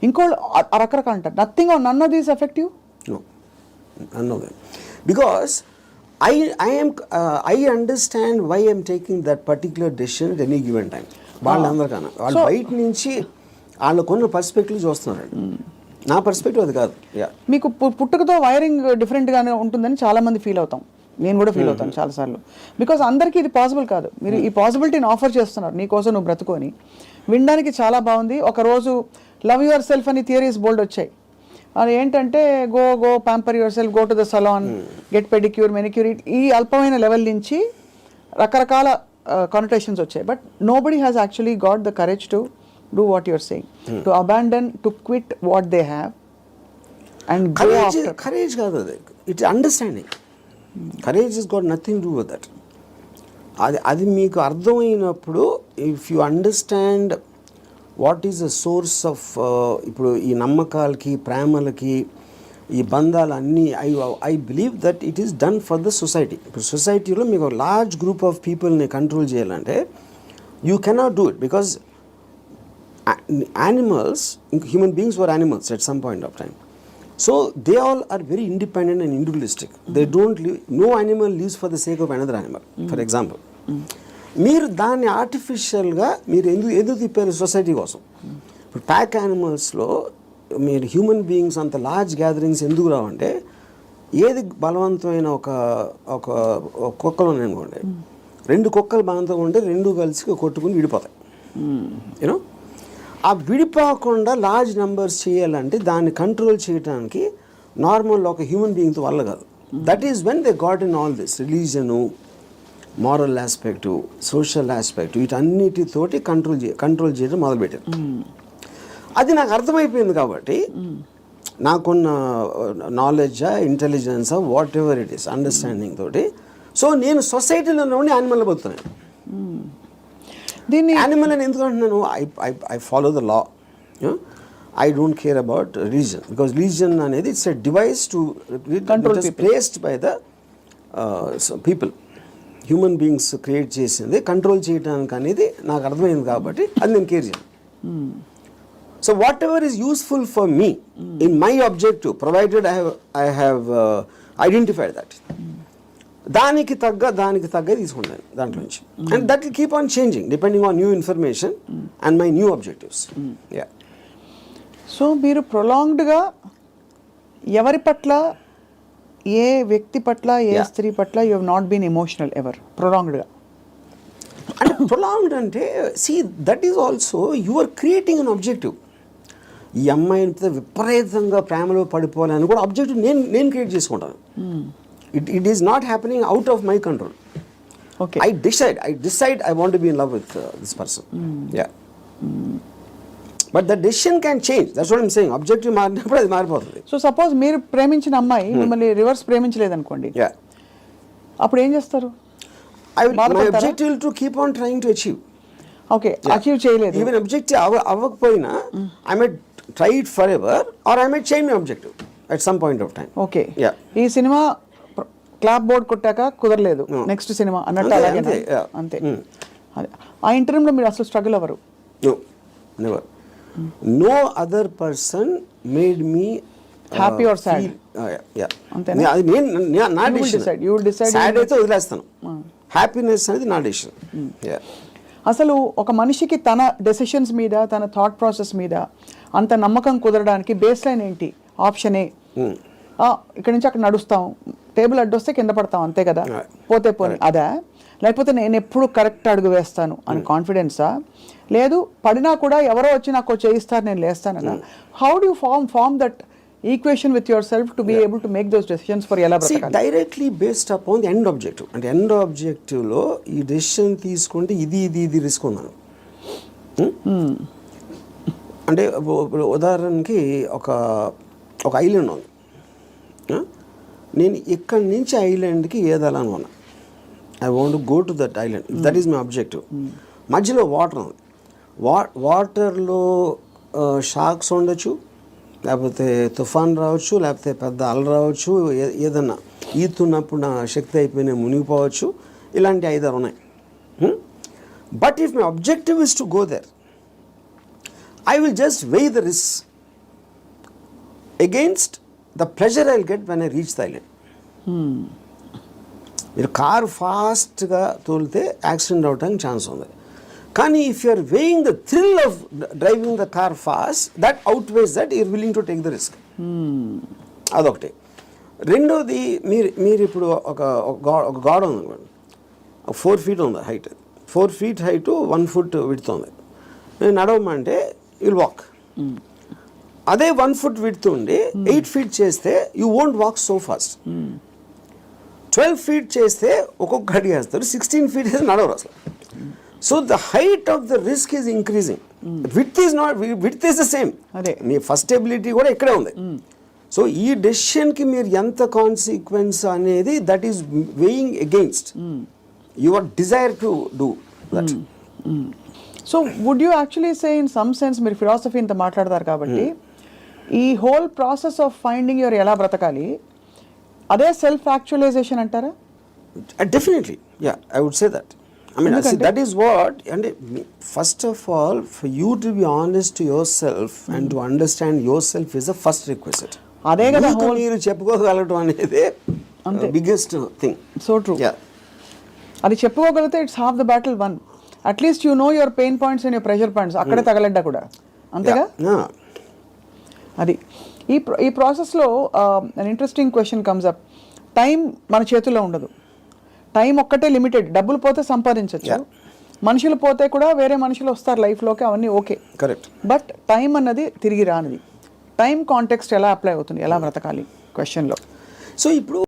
ఇంకోళ్ళు రకరకాలు అంటారు. Nothing or none of these effect you? No, none of them. Because I understand why I'm taking that particular decision at any given time. వాళ్ళందరికన్నా వాళ్ళు బయట నుంచి వాళ్ళకున్న పర్స్పెక్టివ్ చూస్తున్నారు. నా పర్స్పెక్టివ్ అది కాదు. మీకు పుట్టుకతో వైరింగ్ డిఫరెంట్గానే ఉంటుందని చాలామంది ఫీల్ అవుతాం. నేను కూడా ఫీల్ అవుతాను చాలాసార్లు. బికాజ్ అందరికీ ఇది పాసిబుల్ కాదు. మీరు ఈ పాసిబిలిటీని ఆఫర్ చేస్తున్నారు, నీకోసం నువ్వు బ్రతుకొని. వినడానికి చాలా బాగుంది. ఒకరోజు లవ్ యువర్ సెల్ఫ్ అని థియరీస్ బోల్డ్ వచ్చాయి. అది ఏంటంటే go pamper yourself, go to the salon, get pedicure, manicure, ఈ అల్పమైన లెవెల్ నుంచి రకరకాల కానోటేషన్స్ వచ్చాయి. But nobody has actually got the courage to do what your saying, to abandon, to quit what they have and go after. Courage కాదు అది, it's understanding. Courage is got nothing to do with that. అది మీకు అర్థమైనప్పుడు, if you understand what is the source of, ఇప్పుడు ఈ నమ్మకాలకి ప్రేమలకి ఈ బంధాలన్నీ, I believe that it is done for the society. ఇప్పుడు సొసైటీలో మీకు లార్జ్ గ్రూప్ ఆఫ్ పీపుల్ని కంట్రోల్ చేయాలంటే you cannot do it, because animals, human beings were animals at some point of time. So they all are very independent and individualistic. They don't live, no animal lives for the sake of another animal. For example, మీరు దాన్ని ఆర్టిఫిషియల్గా మీరు ఎందుకు తిప్పారు society కోసం? ఇప్పుడు pack యానిమల్స్లో మీరు human beings అంత లార్జ్ గ్యాదరింగ్స్ ఎందుకు రావంటే, ఏది బలవంతమైన ఒక కుక్కలు ఉన్నాయనుకోండి, 2 కుక్కలు బలవంతంగా ఉంటే 2 కలిసి కొట్టుకుని విడిపోతాయి. యూనో, ఆ విడిపోకుండా లార్జ్ నెంబర్స్ చేయాలంటే దాన్ని కంట్రోల్ చేయడానికి నార్మల్ ఒక హ్యూమన్ బీయింగ్తో వల్ల కాదు. That is when they got in all this religion, moral aspect, social aspect, వీటన్నిటితోటి కంట్రోల్ చేయడం మొదలుపెట్టారు. అది నాకు అర్థమైపోయింది కాబట్టి నాకున్న నాలెడ్జా, ఇంటెలిజెన్సా, whatever it is, understanding తోటి, సో నేను సొసైటీలో ఉండి యానిమల్ బతున్నాను. దీన్ని యానిమల్ అని ఎందుకు అంటున్నాను? I follow the law. I don't care about religion, because religion అనేది it's a device to control, placed by the people. Human beings create చేసింది కంట్రోల్ చేయడానికి అనేది నాకు అర్థమైంది కాబట్టి అది నేను కేర్ చేయను. So whatever is useful for me in my objective, provided I have identified that. దానికి తగ్గ తీసుకుంటాను దాంట్లో నుంచి. And that will keep on changing depending on new information and my new objectives. Yeah. So మీరు ప్రొలాంగ్డ్గా ఎవరి పట్ల, ఏ వ్యక్తి పట్ల, ఏ స్త్రీ పట్ల you have not been emotional ever ప్రొలాంగ్డ్గా? అంటే ప్రొలాంగ్డ్ అంటే that is also you are creating an objective. ఈ అమ్మాయిని విపరీతంగా ప్రేమలో పడిపోవాలని కూడా ఆబ్జెక్టివ్ నేను క్రియేట్ చేసుకుంటాను. It is not happening out of my control. Okay. I decide I want to be in love with this person. Yeah. But the decision can change. That's what I'm saying. Objective మారినప్పుడు అది మారిపోతుంది. So suppose మీరు ప్రేమించిన అమ్మాయి మిమ్మల్ని reverse ప్రేమించలేదు అనుకోండి, Yeah. అప్పుడు ఏం చేస్తారు? My objective will to keep on trying to achieve. Okay, achieve చేయలేదు. Even objective అవ్వకపోయినా I might try it forever or I might change my objective at some point of time. Okay. Yeah. ఈ cinema clap board కొట్టాక కుదరలేదు, next cinema అన్నట్టు అలాగే అంతే. అదే ఆ ఇంటర్వ్యూలో మీరు అసలు స్ట్రగుల్ అవ్వరు? No, never. No other person made me happy or sad? అంతేనా? అది నేను నా decide. You will decide. Sad అయితే వదిలేస్తాను. హ్యాపీనెస్ అనేది నా డెసిషన్. అసలు ఒక మనిషికి తన డెసిషన్స్ మీద, తన థాట్ ప్రాసెస్ మీద అంత నమ్మకం కుదరడానికి బేస్ లైన్ ఏంటి? ఆప్షన్ ఏ, ఇక్కడ నుంచి అక్కడ నడుస్తాం, టేబుల్ అడ్డొస్తే కింద పడతాం అంతే కదా, పోతే పోనీ అదా? లేకపోతే నేను ఎప్పుడు కరెక్ట్ అడుగు వేస్తాను అని కాన్ఫిడెన్సా? లేదు పడినా కూడా ఎవరో వచ్చి నాకు చేయిస్తారు నేను లేస్తానన్నా? How do you form that equation with yourself to be able to make those decisions for ఎలా బ్రతకాలి? Directly based upon the end objective. అంటే ఎండ్ ఆబ్జెక్టివ్లో ఈ డెసిషన్ తీసుకుంటే ఇది రిస్క్ ఉందని. అంటే ఉదాహరణకి ఒక ఐలాండ్ ఉంది. నేను ఇక్కడి నుంచి ఐలాండ్కి ఏదాలని ఉన్నా. I want go to that island. That is my objective. మధ్యలో వాటర్ ఉంది. వాటర్లో షార్క్స్ ఉండొచ్చు, లేకపోతే తుఫాన్ రావచ్చు, లేకపోతే పెద్ద అల రావచ్చు, ఏదన్నా ఈతున్నప్పుడు నా శక్తి అయిపోయినా మునిగిపోవచ్చు. ఇలాంటి 5 ఉన్నాయి. But if my objective is to go there, I will just weigh the risk against the pleasure I'll get when I reach the island. మీరు కారు ఫాస్ట్గా తోలితే యాక్సిడెంట్ అవడానికి ఛాన్స్ ఉంది. కానీ if you are weighing the thrill of driving the car fast, that outweighs that you're willing to take the risk. అదొకటి. రెండోది, మీరు ఇప్పుడు ఒక గోడ ఉంది అనుకోండి, 4 feet ఉంది height, 4 feet height 1 foot width ఉంది. నేను నడవమంటే యుల్ వాక్. అదే 1 foot విడ్త్ ఉండి 8 feet చేస్తే you won't walk so fast. 12 feet చేస్తే ఒక్కొక్క అడిగి వేస్తారు, 16 feet అయితే నడవరు అసలు. So the height of the risk is increasing. Width is the same. Me first ability కూడా ఇక్కడే ఉంది. సో ఈ డెసిషన్కి మీరు ఎంత కాన్సిక్వెన్స్ అనేది that is weighing against your desire to do that. So would you actually say in some sense, మీరు philosophy ఇంత మాట్లాడతారు కాబట్టి, ఈ whole process of finding your ఎలా బ్రతకాలి అదే సెల్ఫ్ యాక్చువలైజేషన్ అంటారా? Definitely, yeah, I would say that. I mean, that is what, and first of all, for you to be honest to yourself and to understand yourself is the first requisite. అదే కదా మీరు చెప్పుకోగలటం అనేది biggest thing. So true. అది చెప్పుకోగలిగితే it's half the battle won. At least you know your pain points and your pressure points. అక్కడే తగలడ్డా కూడా అంతేగా. అది ఈ ప్రాసెస్లో an interesting question comes up. Time మన చేతుల్లో ఉండదు. టైం ఒక్కటే లిమిటెడ్. డబ్బులు పోతే సంపాదించవచ్చు, మనుషులు పోతే కూడా వేరే మనుషులు వస్తారు లైఫ్లోకి, అవన్నీ ఓకే, కరెక్ట్. బట్ టైం అన్నది తిరిగి రానిది. టైం కాంటెక్స్ట్ ఎలా అప్లై అవుతుంది, ఎలా బ్రతకాలి క్వశ్చన్లో? సో ఇప్పుడు